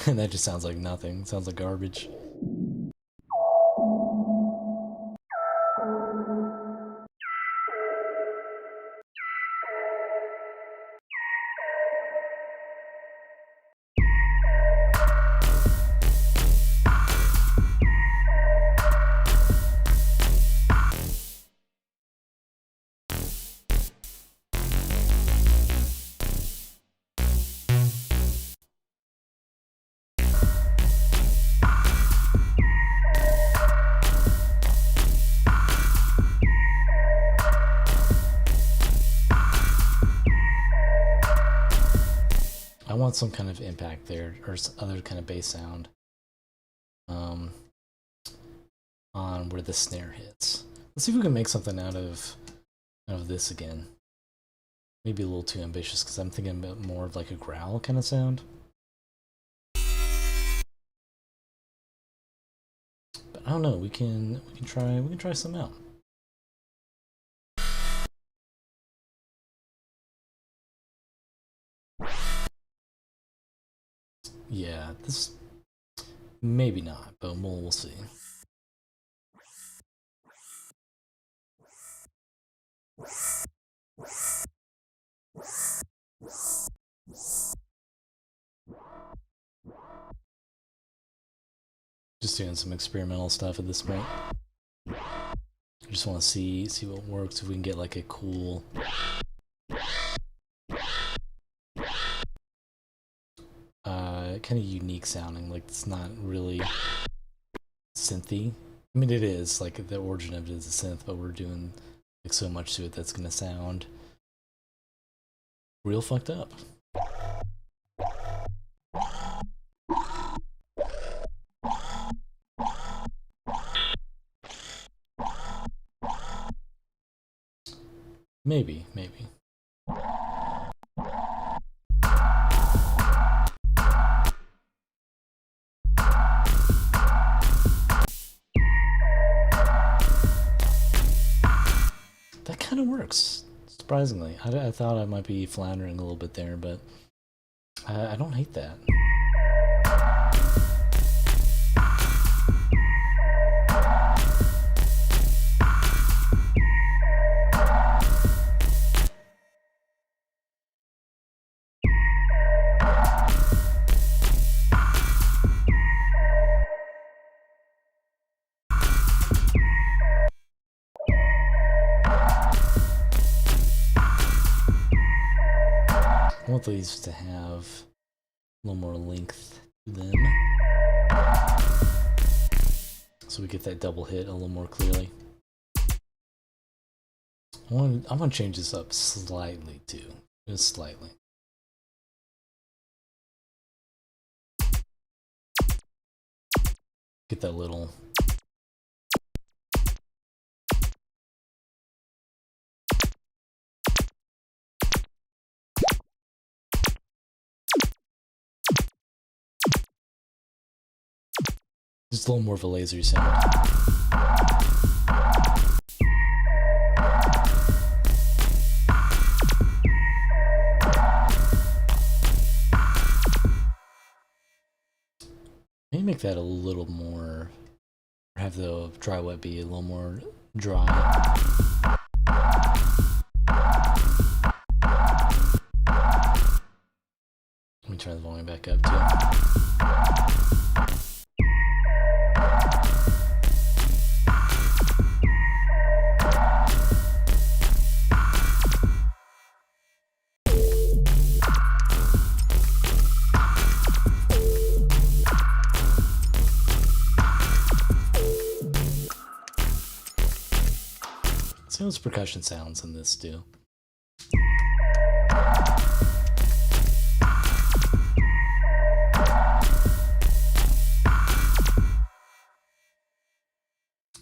And that just sounds like nothing. Sounds like garbage. I want some kind of impact there, or other kind of bass sound on where the snare hits. Let's see if we can make something out of this again. Maybe a little too ambitious because I'm thinking about more of like a growl kind of sound. But I don't know. We can try some out. Yeah, this maybe not, but we'll see. Just doing some experimental stuff at this point. I just want to see what works. If we can get like a cool kind of unique sounding, like it's not really synthy. I mean, it is, like the origin of it is a synth, but we're doing like so much to it that's gonna sound real fucked up. Maybe. That kind of works, surprisingly. I thought I might be floundering a little bit there, but I don't hate that. I want these to have a little more length to them. so we get that double hit a little more clearly. I'm gonna change this up slightly too, just slightly. Get that little. Just a little more of a lasery sound. Maybe make that a little more, or have the dry wet be a little more dry. Let me turn the volume back up too. See those percussion sounds in this too.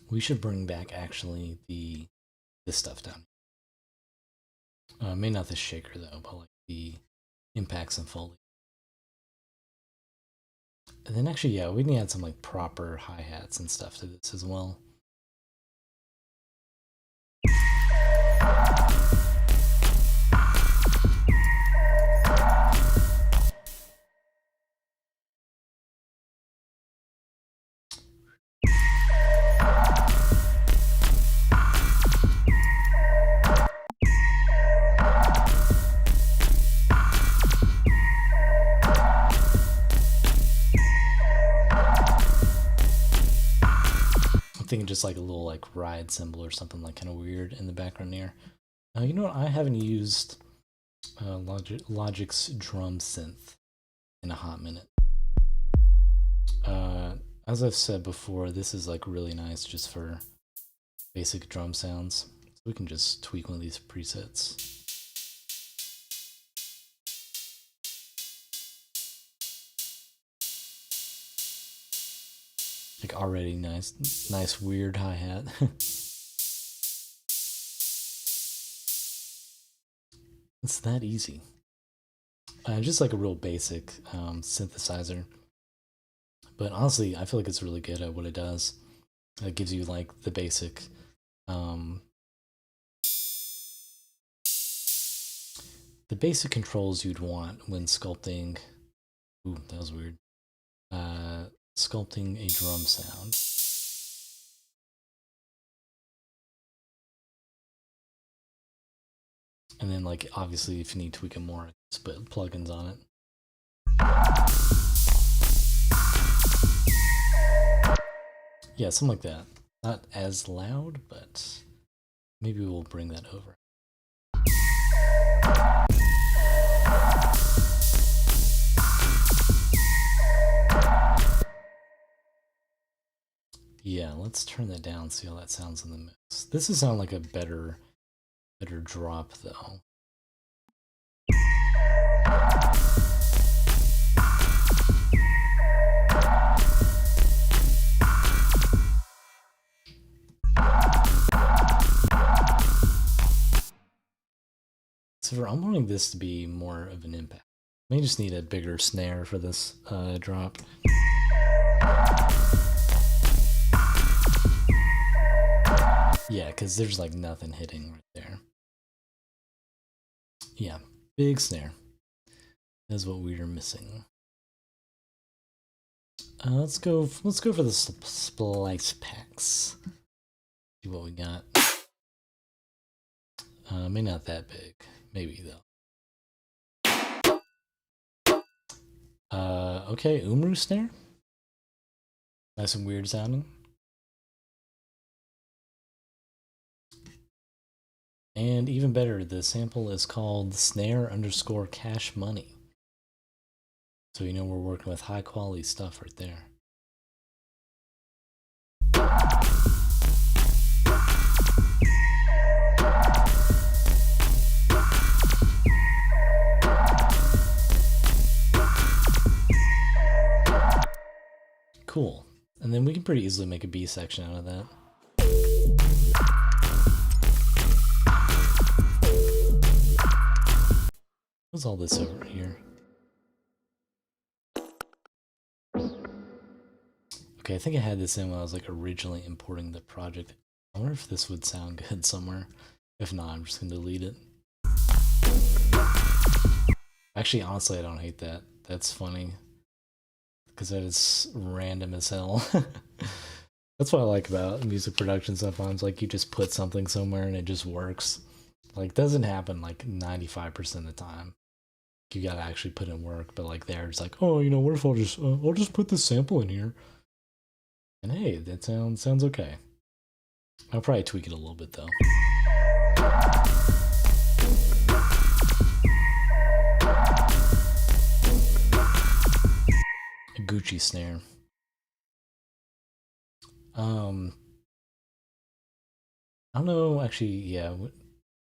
We should bring back actually this stuff down. Maybe not the shaker though, but like the impacts and Foley. And then actually, yeah, we need to add some like proper hi-hats and stuff to this as well. Thinking just like a little like ride cymbal or something like kind of weird in the background here. You know what? I haven't used Logic's drum synth in a hot minute. As I've said before, this is like really nice just for basic drum sounds. So we can just tweak one of these presets. Like already nice weird hi-hat. It's that easy. Just like a real basic synthesizer. But honestly, I feel like it's really good at what it does. It gives you like the basic controls you'd want when sculpting. Ooh, that was weird. Sculpting a drum sound. And then like obviously if you need to tweak it more, just put plugins on it. Yeah, something like that. Not as loud, but maybe we'll bring that over. Yeah, let's turn that down, see how that sounds in the mix. This is sound like a better drop though. So I'm wanting this to be more of an impact. May just need a bigger snare for this drop. Yeah, because there's like nothing hitting right there. Yeah, big snare. That's what we are missing. Let's go for the splice packs. See what we got. Maybe not that big. Maybe though. Okay, Umru snare. Nice and weird sounding. And even better, the sample is called snare_cash money. So you know we're working with high quality stuff right there. pretty easily make a B section out of that. What's all this over here? Okay, I think I had this in when I was like originally importing the project. I wonder if this would sound good somewhere. If not, I'm just gonna delete it. Actually, honestly, I don't hate that. That's funny. Because that is random as hell. That's what I like about music production sometimes. Like, you just put something somewhere and it just works. Like, doesn't happen like 95% of the time. You gotta actually put in work, but like there, it's like, oh, you know, what if I'll just put this sample in here. And hey, that sounds okay. I'll probably tweak it a little bit though. A Gucci snare. I don't know. Actually, yeah.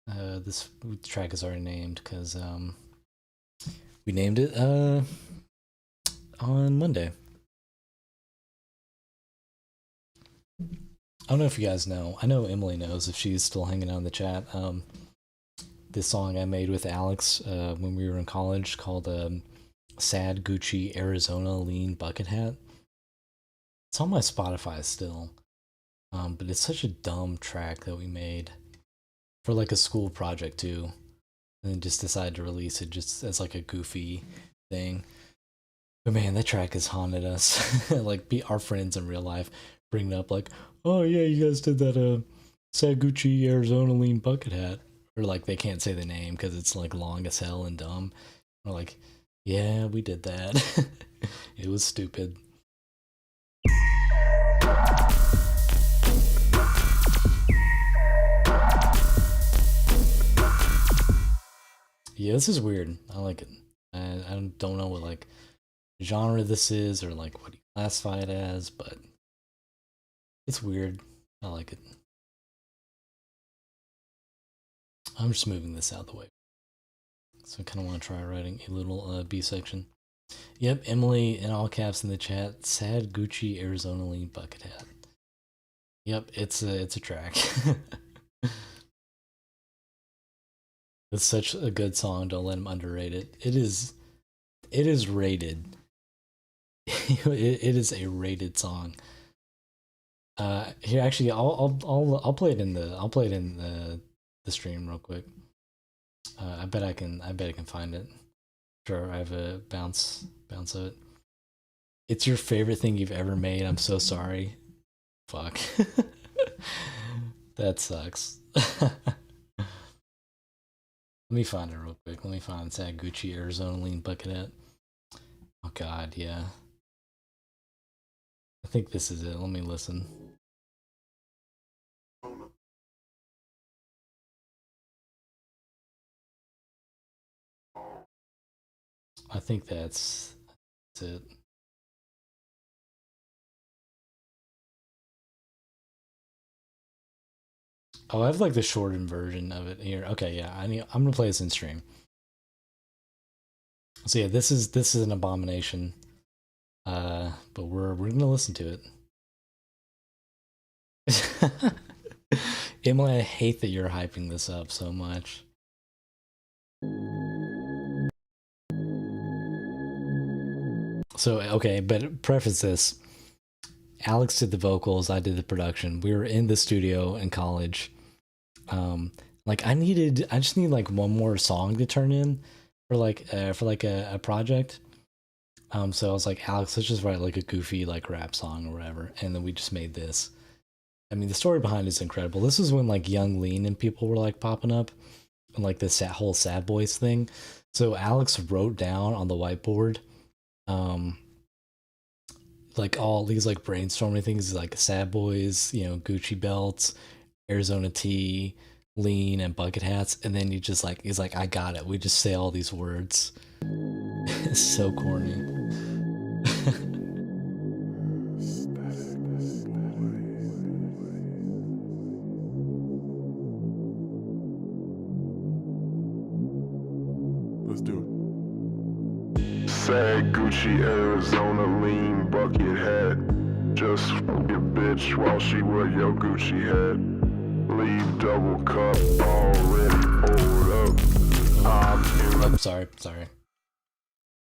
This track is already named because we named it on Monday. I don't know if you guys know. I know Emily knows if she's still hanging out in the chat. This song I made with Alex when we were in college called Sad Gucci Arizona Lean Bucket Hat. It's on my Spotify still. But it's such a dumb track that we made for like a school project too. And then just decided to release it just as like a goofy thing. But man, that track has haunted us. Like, our friends in real life bring it up like, oh yeah, you guys did that Sad Gucci Arizona Lean Bucket Hat. Or like they can't say the name because it's like long as hell and dumb. We're like, yeah, we did that. It was stupid. Yeah, this is weird. I like it. I don't know what like genre this is or like what you classify it as, but it's weird. I like it. I'm just moving this out of the way. So I kind of want to try writing a little B section. Yep, Emily in all caps in the chat. Sad Gucci Arizona Lean Bucket Hat. Yep, it's a track. It's such a good song. Don't let him underrate it. It is rated. It is a rated song. Here, actually, I'll play it in the stream real quick. I bet I can find it. Sure, I have a bounce of it. It's your favorite thing you've ever made. I'm so sorry. Fuck. That sucks. Let me find it real quick. Let me find Sad Gucci Arizona Lean Bucket Hat. Oh god, yeah. I think this is it. Let me listen. I think that's it. Oh, I have like the shortened version of it here. Okay, yeah. I'm gonna play this in stream. So yeah, this is an abomination. But we're gonna listen to it. Emily, I hate that you're hyping this up so much. So okay, but preface this. Alex did the vocals, I did the production. We were in the studio in college. Like I just need like one more song to turn in for a project. So I was like, Alex, let's just write like a goofy like rap song or whatever, and then we just made this. I mean, the story behind it is incredible. This is when like Young Lean and people were like popping up, and like this whole Sad Boys thing. So Alex wrote down on the whiteboard, like all these like brainstorming things, like Sad Boys, you know, Gucci belts, Arizona tea, lean, and bucket hats, and then he's like, I got it. We just say all these words. It's so corny. Let's do it. Sad Gucci Arizona Lean Bucket Hat. Just fuck your bitch while she wear your Gucci hat. Leave double cup already pulled up. Oh, sorry.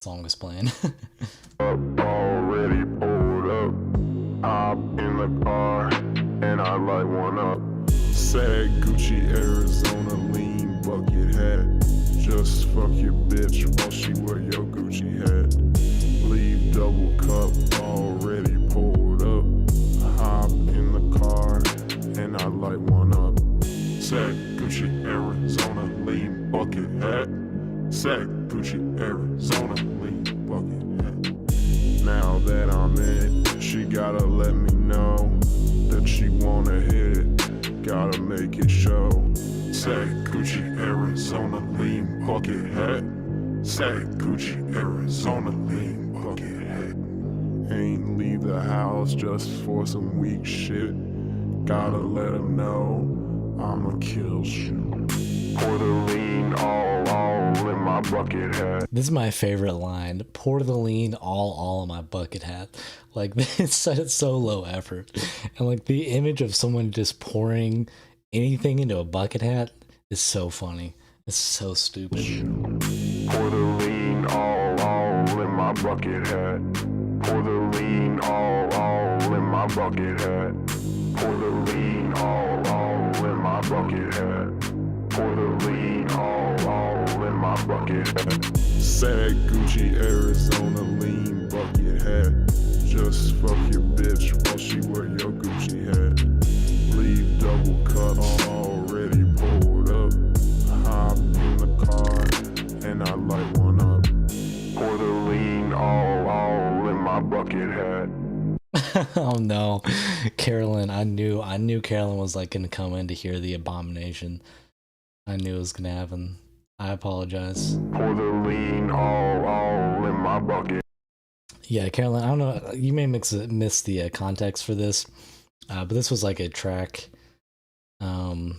Song was playing. Already pulled up. I'm in the car and I light one up. Sag Gucci, Arizona, lean bucket hat. Just fuck your bitch while she wear your Gucci hat. Leave double cup already pulled up. Hop in the car and I light one up. Sag Gucci, Arizona, lean bucket hat. Sag Gucci, Arizona, lean bucket hat. Now that I'm in it, she gotta let me know that she wanna hit it. Gotta make it show. Sag Gucci, Arizona, lean bucket hat. Sag Gucci, Arizona, lean bucket hat. Ain't leave the house just for some weak shit. Gotta let him know I'ma kill shit. Pour the lean all in my bucket hat. This is my favorite line. Pour the lean all in my bucket hat. Like, it's so low effort. And like the image of someone just pouring anything into a bucket hat is so funny. It's so stupid. Pour the lean all in my bucket hat. Pour the lean all in my bucket hat. Pour the lean all in my bucket hat. Pour the lean all in my bucket hat. Sag Gucci, Arizona, lean bucket hat. Just fuck your bitch while she wear your Gucci hat. Leave double cup already pulled up. Hop in the car and I light one up. Pour the lean all in my bucket hat. Oh no, Carolyn! I knew Carolyn was like gonna come in to hear the abomination. I knew it was gonna happen. I apologize. Pour the lean all in my bucket. Yeah, Carolyn, I don't know. You may miss the context for this, but this was like a track. Yeah,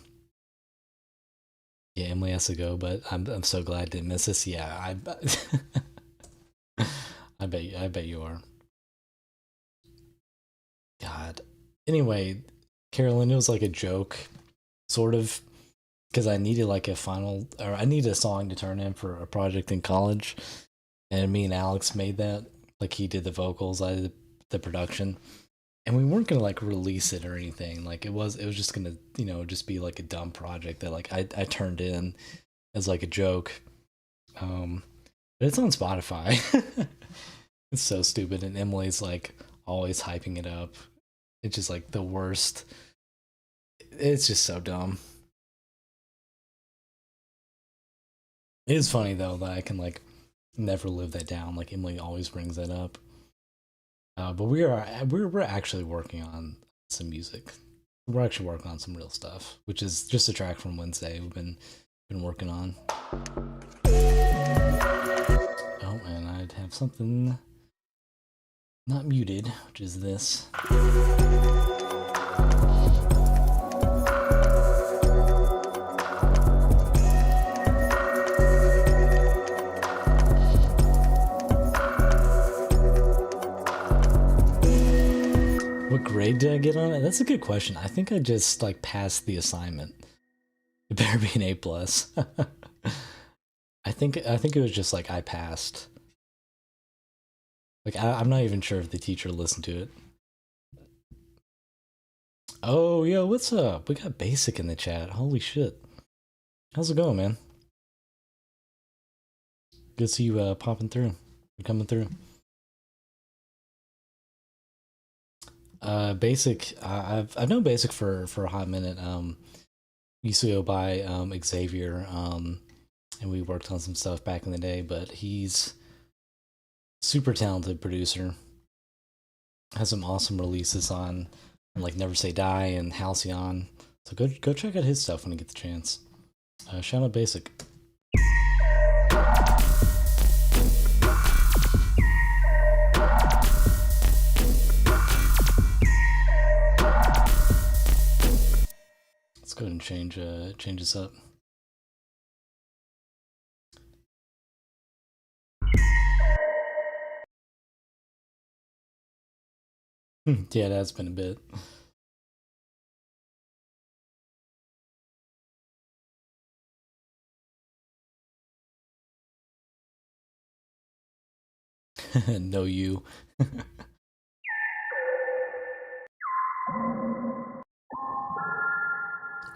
Emily has to go, but I'm so glad I didn't miss this. Yeah, I bet you are. God. Anyway, Carolyn, it was like a joke, sort of, because I needed like I needed a song to turn in for a project in college, and me and Alex made that. Like, he did the vocals, I did the production, and we weren't gonna like release it or anything. Like, it was just gonna, just be like a dumb project that like I turned in as like a joke. But it's on Spotify. It's so stupid, and Emily's like always hyping it up. It's just like the worst. It's just so dumb. It is funny though that I can like never live that down. Like, Emily always brings that up. But we're actually working on some music. We're actually working on some real stuff, which is just a track from Wednesday we've been working on. Oh, and I'd have something not muted, which is this. What grade did I get on it? That's a good question. I think I just like passed the assignment. It better be an A+. I think it was just like I passed. Like, I'm not even sure if the teacher listened to it. Oh, yo, what's up? We got Basic in the chat. Holy shit. How's it going, man? Good to see you popping through. You're coming through. Basic, I've known Basic for a hot minute. Used to go by Xavier, and we worked on some stuff back in the day, but he's super talented producer. Has some awesome releases on like Never Say Die and Halcyon. So go check out his stuff when you get the chance. Shout out Basic. Let's go ahead and change this up. Yeah, it has been a bit. No, you.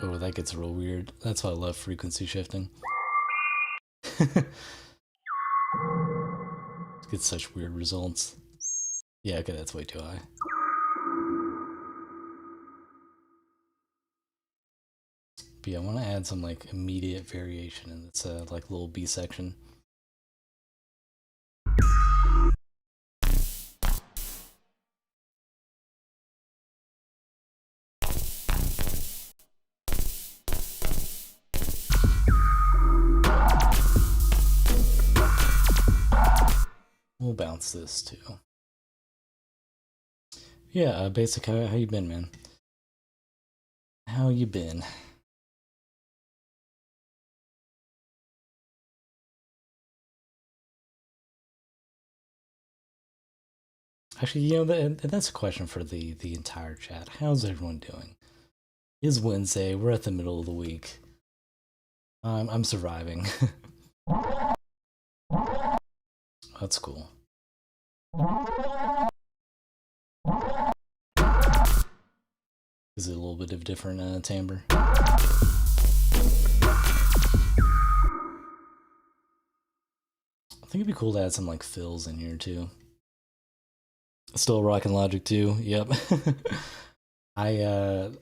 Oh, that gets real weird. That's why I love frequency shifting. Get such weird results. Yeah, okay, that's way too high. But yeah, I want to add some like immediate variation in this like little B section. We'll bounce this too. Yeah, Basic, how you been, man? How you been? Actually, you know, that's a question for the entire chat. How's everyone doing? It's Wednesday. We're at the middle of the week. I'm surviving. That's cool. Is it a little bit of different timbre? I think it'd be cool to add some like fills in here too. Still rocking Logic 2. Yep. I've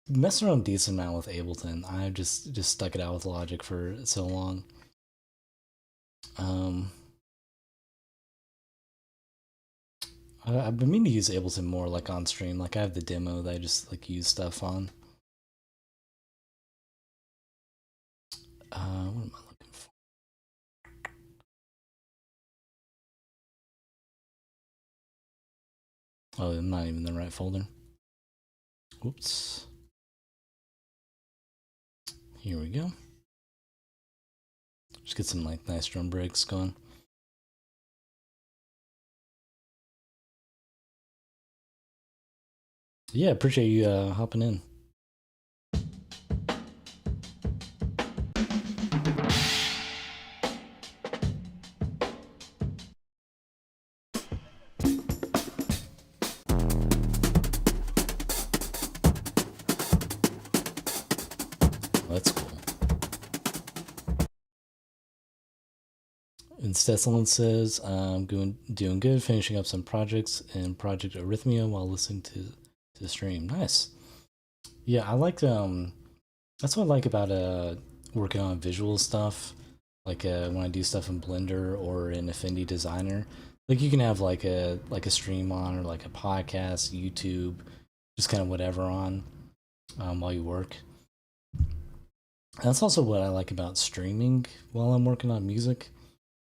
messed around a decent amount with Ableton. I've just stuck it out with Logic for so long. I've been meaning to use Ableton more like on stream. Like I have the demo that I just like use stuff on. What am I looking for? Oh, I'm not even in the right folder. Oops. Here we go. Just get some like nice drum breaks going. Yeah, appreciate you hopping in. That's cool. And Stesselin says, I'm doing good, finishing up some projects in Project Arrhythmia while listening to the stream. Nice. Yeah, I like that's what I like about working on visual stuff. Like when I do stuff in Blender or in Affinity Designer, like you can have like a stream on or like a podcast, YouTube, just kind of whatever on while you work. That's also what I like about streaming while I'm working on music,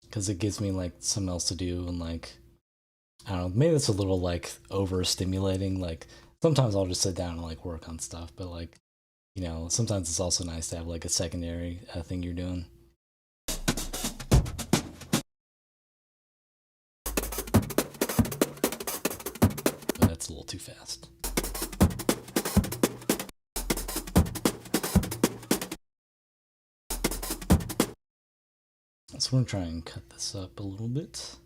because it gives me like something else to do, and like I don't know, maybe it's a little like overstimulating. Like sometimes I'll just sit down and like work on stuff, but like, you know, sometimes it's also nice to have like a secondary thing you're doing. But that's a little too fast. So we're gonna try and cut this up a little bit.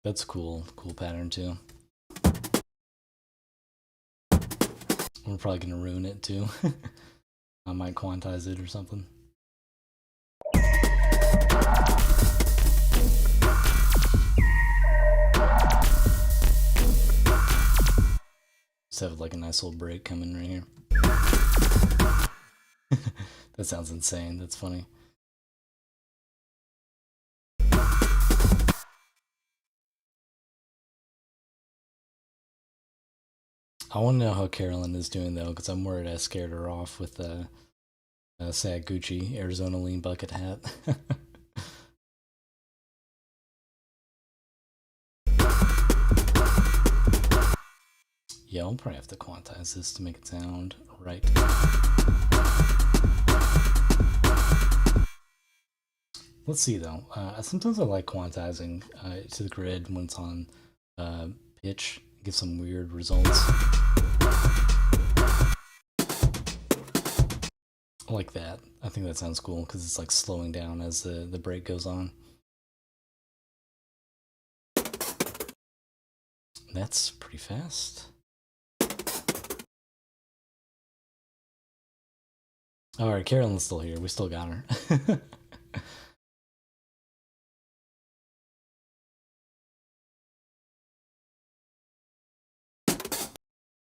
That's cool pattern too. We're probably gonna ruin it too. I might quantize it or something. Just have like a nice little break coming right here. That sounds insane. That's funny. I want to know how Carolyn is doing though, because I'm worried I scared her off with the sad Gucci Arizona lean bucket hat. Yeah, I'll probably have to quantize this to make it sound right. Let's see though. Sometimes I like quantizing to the grid when it's on pitch. Give some weird results. I like that. I think that sounds cool because it's like slowing down as the break goes on. That's pretty fast. Alright, Carolyn's still here. We still got her.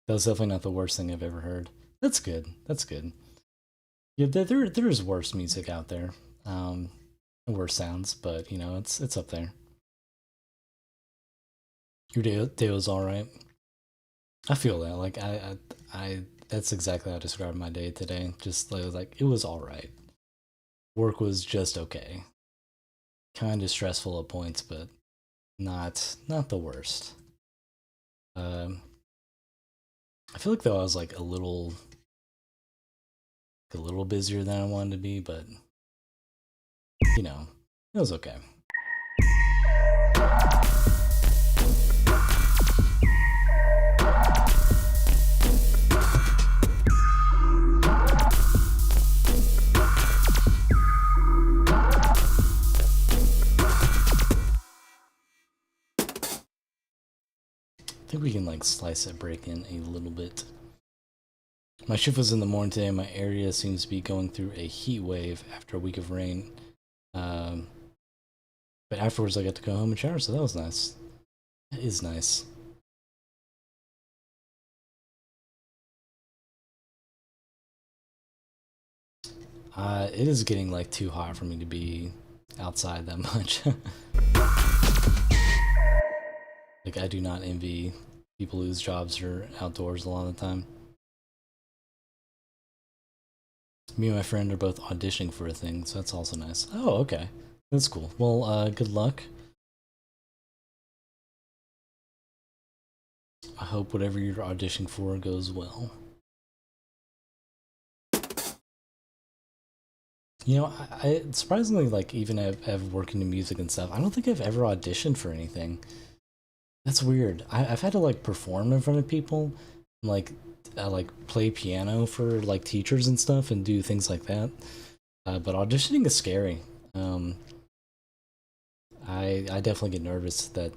That was definitely not the worst thing I've ever heard. That's good. That's good. Yeah, there's worse music out there. Worse sounds, but you know, it's up there. Your day was alright. I feel that. Like I that's exactly how I described my day today. Just like it was alright. Work was just okay. Kind of stressful at points, but not the worst. I feel like though I was like a little busier than I wanted to be, but you know, it was okay. I think we can like slice that break in a little bit. My shift was in the morning today. My area seems to be going through a heat wave after a week of rain. But afterwards I got to go home and shower, so that was nice. That is nice. It is getting like too hot for me to be outside that much. Like I do not envy people whose jobs are outdoors a lot of the time. Me and my friend are both auditioning for a thing, so that's also nice. Oh, okay. That's cool. Well, good luck. I hope whatever you're auditioning for goes well. You know, I surprisingly, like, even I've working in music and stuff, I don't think I've ever auditioned for anything. That's weird. I've had to, like, perform in front of people, and, like play piano for, like, teachers and stuff, and do things like that. But auditioning is scary. I definitely get nervous that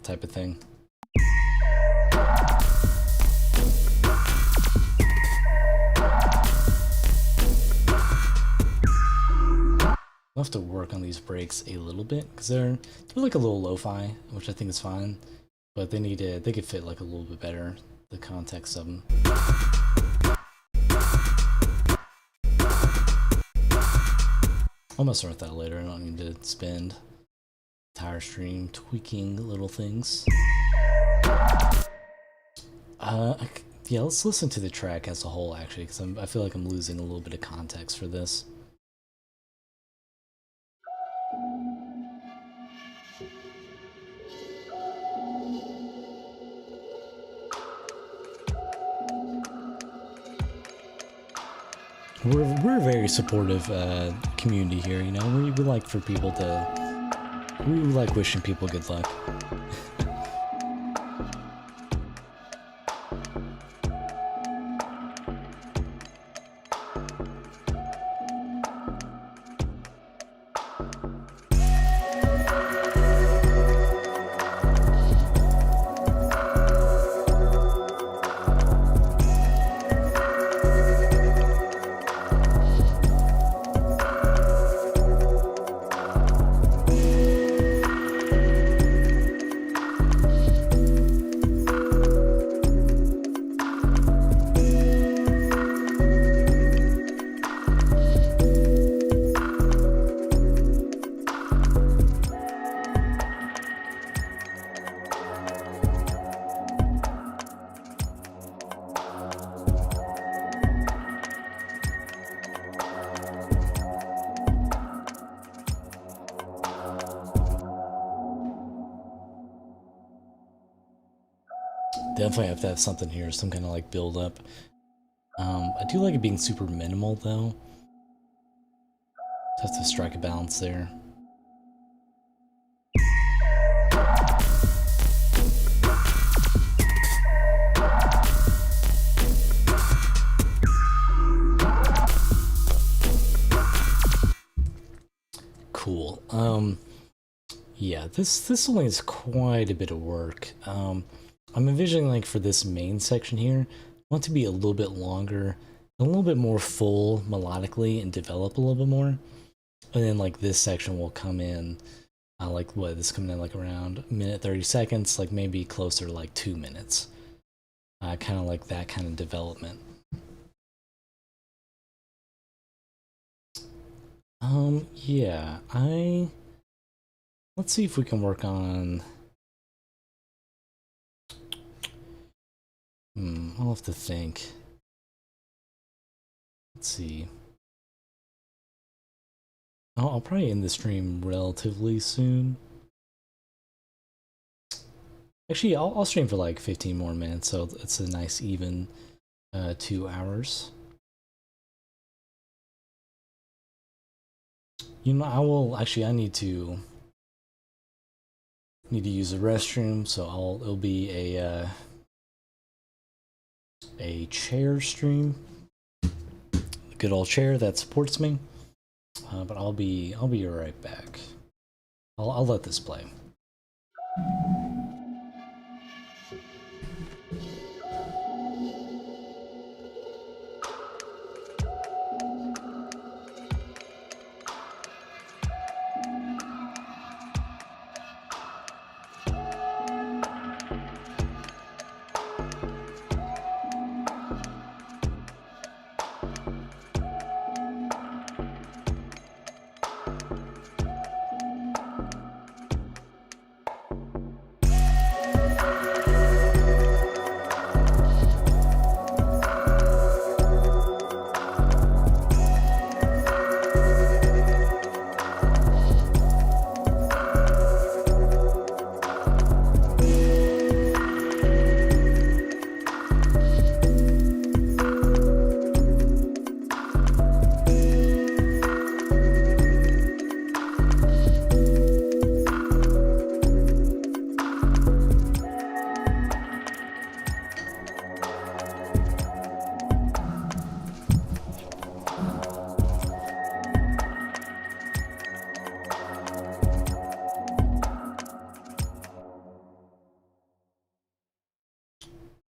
type of thing. I'll have to work on these breaks a little bit because they're like a little lo-fi, which I think is fine, but they could fit like a little bit better the context of them. I'm gonna sort that later. I don't need to spend entire stream tweaking little things. Yeah, let's listen to the track as a whole actually, because I feel like I'm losing a little bit of context for this. We're a very supportive community here, you know. We like for people to. We like wishing people good luck. Definitely have to have something here, some kind of like build up. I do like it being super minimal though. Just have to strike a balance there. Yeah, this only is quite a bit of work. I'm envisioning like for this main section here, I want it to be a little bit longer, a little bit more full melodically, and develop a little bit more. And then like this section will come in, like what, this coming in like around a minute 30 seconds, like maybe closer to like 2 minutes. Kind of like that kind of development. Yeah, let's see if we can work on, I'll have to think. Let's see. I'll probably end the stream relatively soon. Actually, I'll stream for like 15 more minutes, so it's a nice even 2 hours. You know, I need to use the restroom, so it'll be a chair stream, a good old chair that supports me. But I'll be right back. I'll let this play.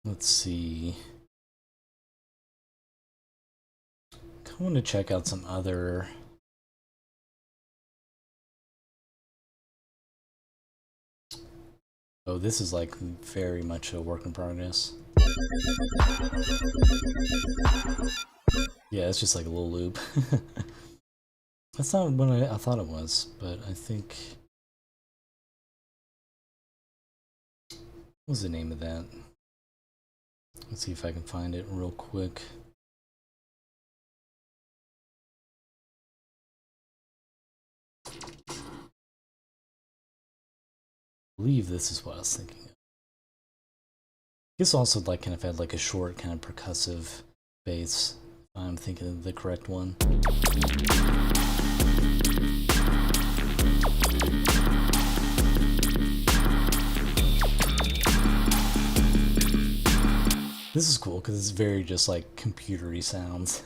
Let's see. I want to check out some other. Oh, this is like very much a work in progress. Yeah, it's just like a little loop. That's not what I thought it was, but I think. What was the name of that? Let's see if I can find it real quick. I believe this is what I was thinking of. I guess also like kind of had like a short kind of percussive bass, if I'm thinking of the correct one. This is cool because it's very just like computery sounds.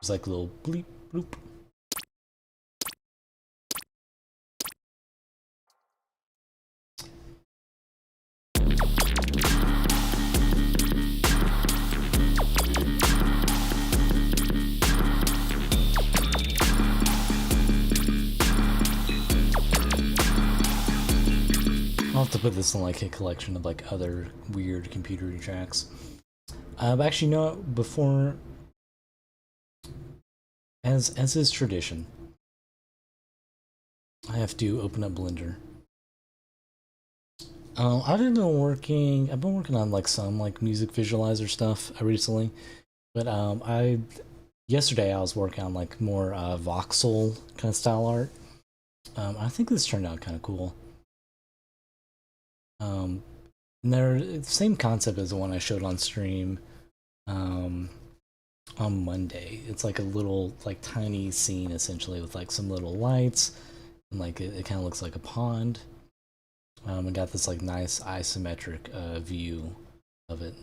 It's like a little bleep bloop. I'll have to put this in like a collection of like other weird computery tracks. But actually, you know what? Before, as is tradition, I have to open up Blender. I've been working on like some like music visualizer stuff recently, but yesterday I was working on like more voxel kind of style art. I think this turned out kind of cool. And they're the same concept as the one I showed on stream on Monday. It's like a little like tiny scene essentially with like some little lights, and like it kind of looks like a pond. I got this like nice isometric view of it.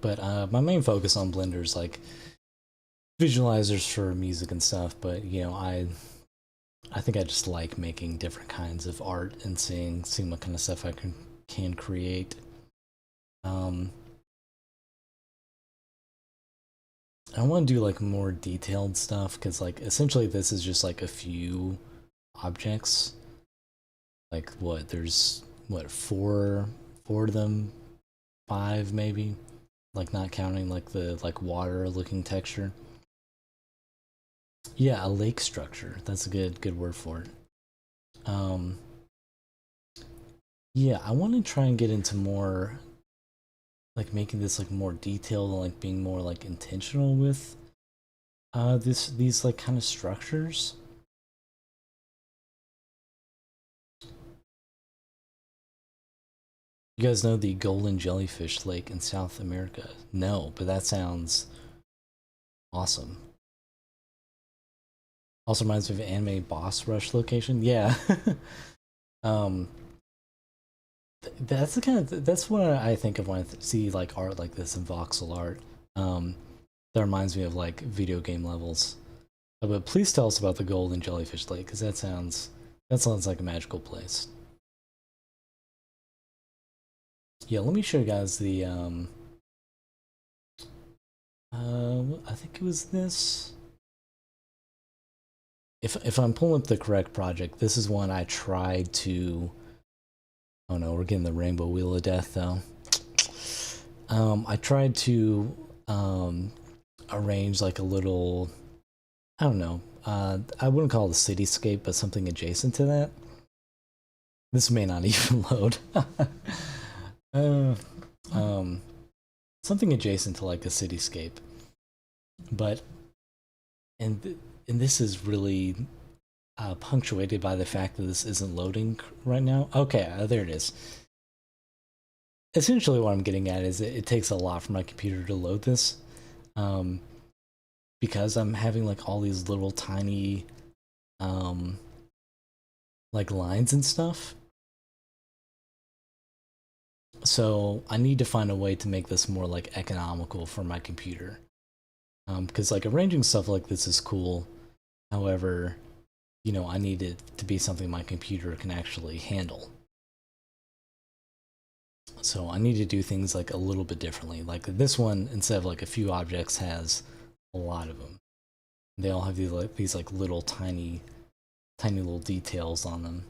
But my main focus on Blender is like visualizers for music and stuff. But you know, I think I just like making different kinds of art and seeing what kind of stuff I can create. I want to do like more detailed stuff because like essentially this is just like a few objects. Like what? There's what, four of them, five maybe. Like not counting like the like water looking texture. Yeah, a lake structure. That's a good word for it. Yeah, I want to try and get into more like making this like more detailed and like being more like intentional with these like kind of structures. You guys know the Golden Jellyfish Lake in South America? No, but that sounds awesome. Also reminds me of an anime boss rush location. Yeah. um that's the kind of that's what I think of when I see like art like this in voxel art. That reminds me of like video game levels. But please tell us about the Golden Jellyfish Lake, because that sounds like a magical place. Yeah, let me show you guys the I think it was this. If I'm pulling up the correct project, this is one I tried to. Oh no, we're getting the rainbow wheel of death though. I tried to arrange like a little, I don't know, I wouldn't call it a cityscape, but something adjacent to that. This may not even load. Something adjacent to like a cityscape, but and this is really punctuated by the fact that this isn't loading right now. Okay, there it is. Essentially what I'm getting at is it takes a lot for my computer to load this, because I'm having like all these little tiny like lines and stuff. So I need to find a way to make this more like economical for my computer, because like arranging stuff like this is cool. However, you know, I need it to be something my computer can actually handle. So I need to do things like a little bit differently. Like this one, instead of like a few objects, has a lot of them. They all have these like little tiny little details on them.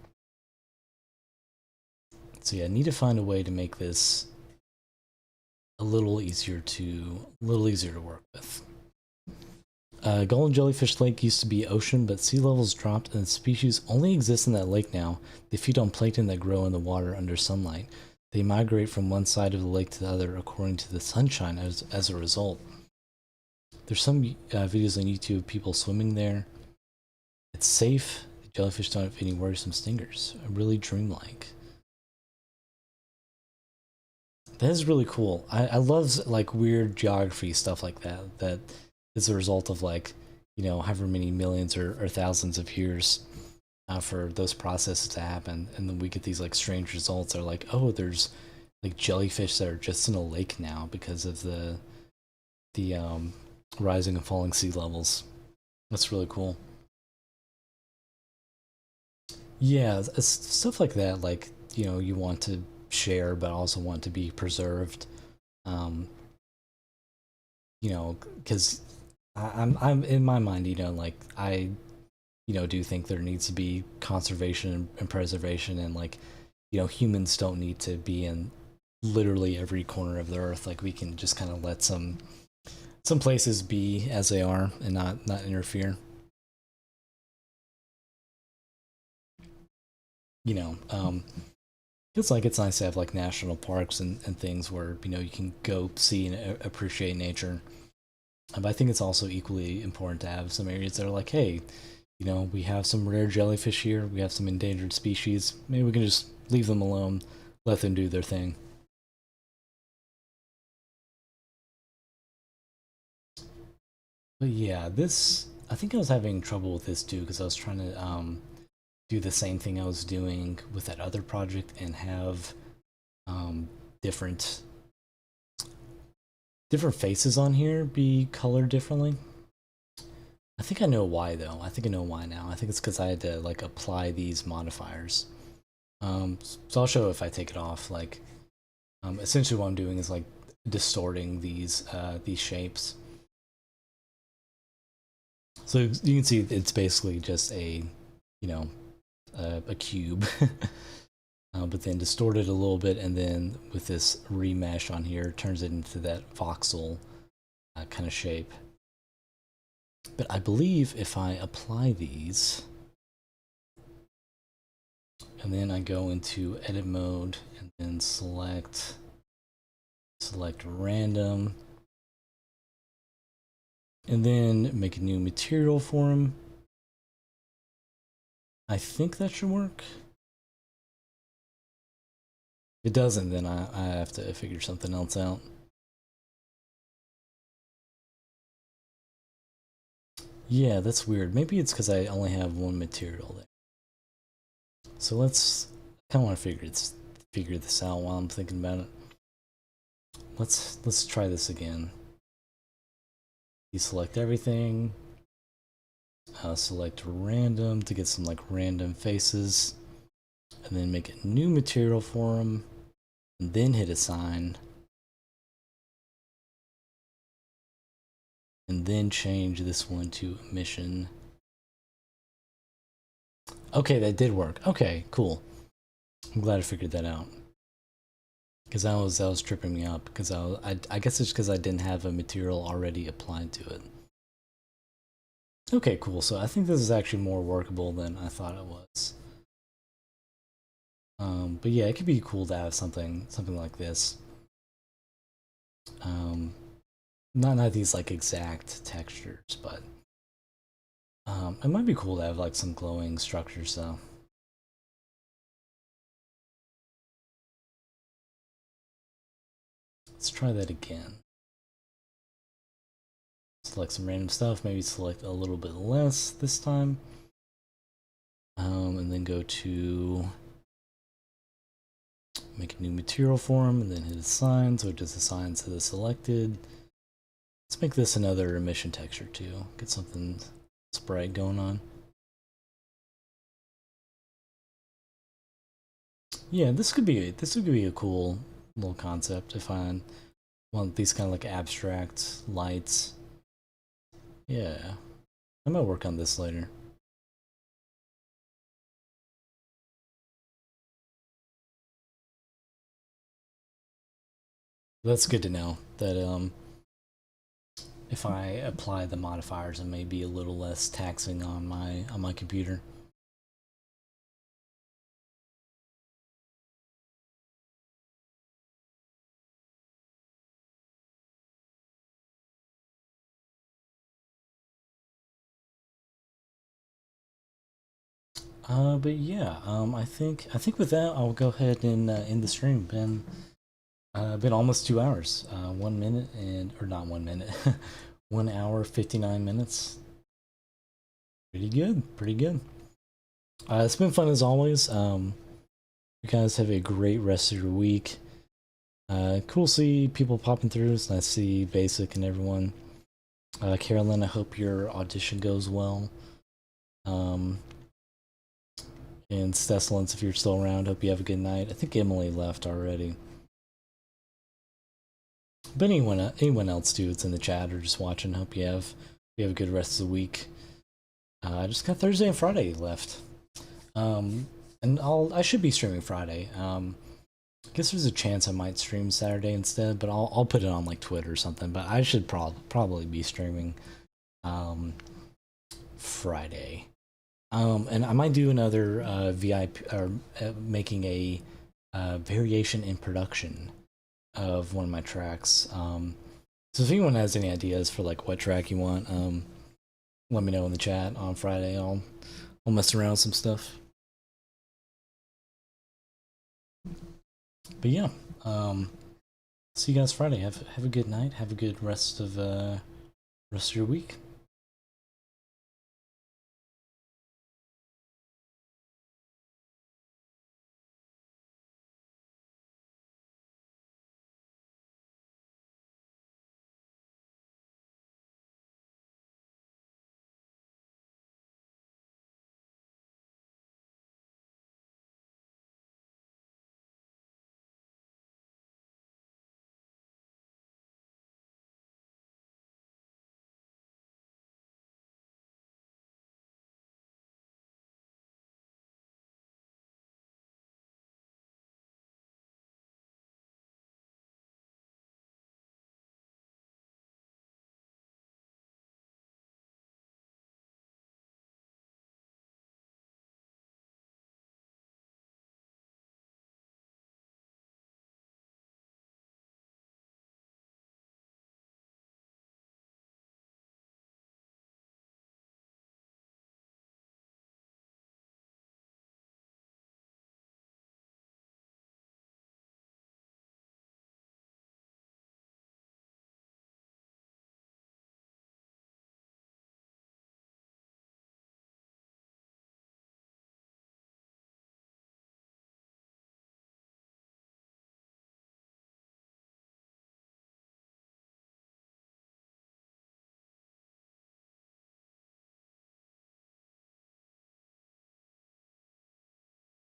So yeah, I need to find a way to make this a little easier to work with. Golden Jellyfish Lake used to be ocean, but sea levels dropped and species only exist in that lake now. They feed on plankton that grow in the water under sunlight. They migrate from one side of the lake to the other according to the sunshine as a result. There's some videos on YouTube of people swimming there. It's safe. The jellyfish don't have any worrisome stingers. Really dreamlike. That is really cool. I love like weird geography stuff like that. That is a result of like, you know, however many millions or thousands of years for those processes to happen, and then we get these like strange results. They're like, oh, there's like jellyfish that are just in a lake now because of the rising and falling sea levels. That's really cool. Yeah, it's stuff like that. Like, you know, you want to share, but also want to be preserved. You know, because I'm in my mind, you know, like I, you know, do think there needs to be conservation and preservation, and like, you know, humans don't need to be in literally every corner of the earth. Like we can just kind of let some places be as they are and not interfere. You know, feels like it's nice to have like national parks and things where, you know, you can go see and appreciate nature. But I think it's also equally important to have some areas that are like, hey, you know, we have some rare jellyfish here, we have some endangered species, maybe we can just leave them alone, let them do their thing. But yeah, this, I think I was having trouble with this too, because I was trying to do the same thing I was doing with that other project and have different different faces on here be colored differently. I think I know why though. I think I know why now. I think it's because I had to like apply these modifiers. So I'll show if I take it off. Like, essentially what I'm doing is like distorting these shapes. So you can see it's basically just a, you know, a cube, but then distorted a little bit, and then with this remesh on here, turns it into that voxel kind of shape. But I believe if I apply these, and then I go into edit mode, and then select random, and then make a new material for him. I think that should work. If it doesn't, then I have to figure something else out. Yeah, that's weird. Maybe it's because I only have one material there. So let's kind of want to figure this out while I'm thinking about it. Let's try this again. Deselect everything. Select random to get some like random faces, and then make a new material for them, and then hit assign, and then change this one to emission. Okay, that did work. Okay, cool. I'm glad I figured that out, because that was tripping me up, because I guess it's because I didn't have a material already applied to it. Okay, cool. So I think this is actually more workable than I thought it was. But yeah, it could be cool to have something like this. Not these like exact textures, but it might be cool to have like some glowing structures though. Let's try that again. Select some random stuff, maybe select a little bit less this time. And then go to make a new material for him, and then hit assign, so it just assigns to the selected. Let's make this another emission texture too. Get something bright going on. Yeah, this could be a cool little concept if I want these kind of like abstract lights. Yeah, I might work on this later. That's good to know that if I apply the modifiers, it may be a little less taxing on my computer. But yeah, I think with that I'll go ahead and end the stream. Been almost 2 hours. 1 minute or not 1 minute, 1 hour 59 minutes. Pretty good. It's been fun as always. You guys have a great rest of your week. Cool to see people popping through. It's nice to see Basic and everyone. Carolyn, I hope your audition goes well. And Steslins, if you're still around, hope you have a good night. I think Emily left already. But anyone else too that's in the chat or just watching, hope you have a good rest of the week. I just got Thursday and Friday left. And I should be streaming Friday. I guess there's a chance I might stream Saturday instead, but I'll put it on like Twitter or something. But I should probably be streaming Friday. And I might do another VIP or making a variation in production of one of my tracks. So if anyone has any ideas for like what track you want, let me know in the chat on Friday. I'll mess around with some stuff. But yeah, see you guys Friday. Have a good night. Have a good rest of your week.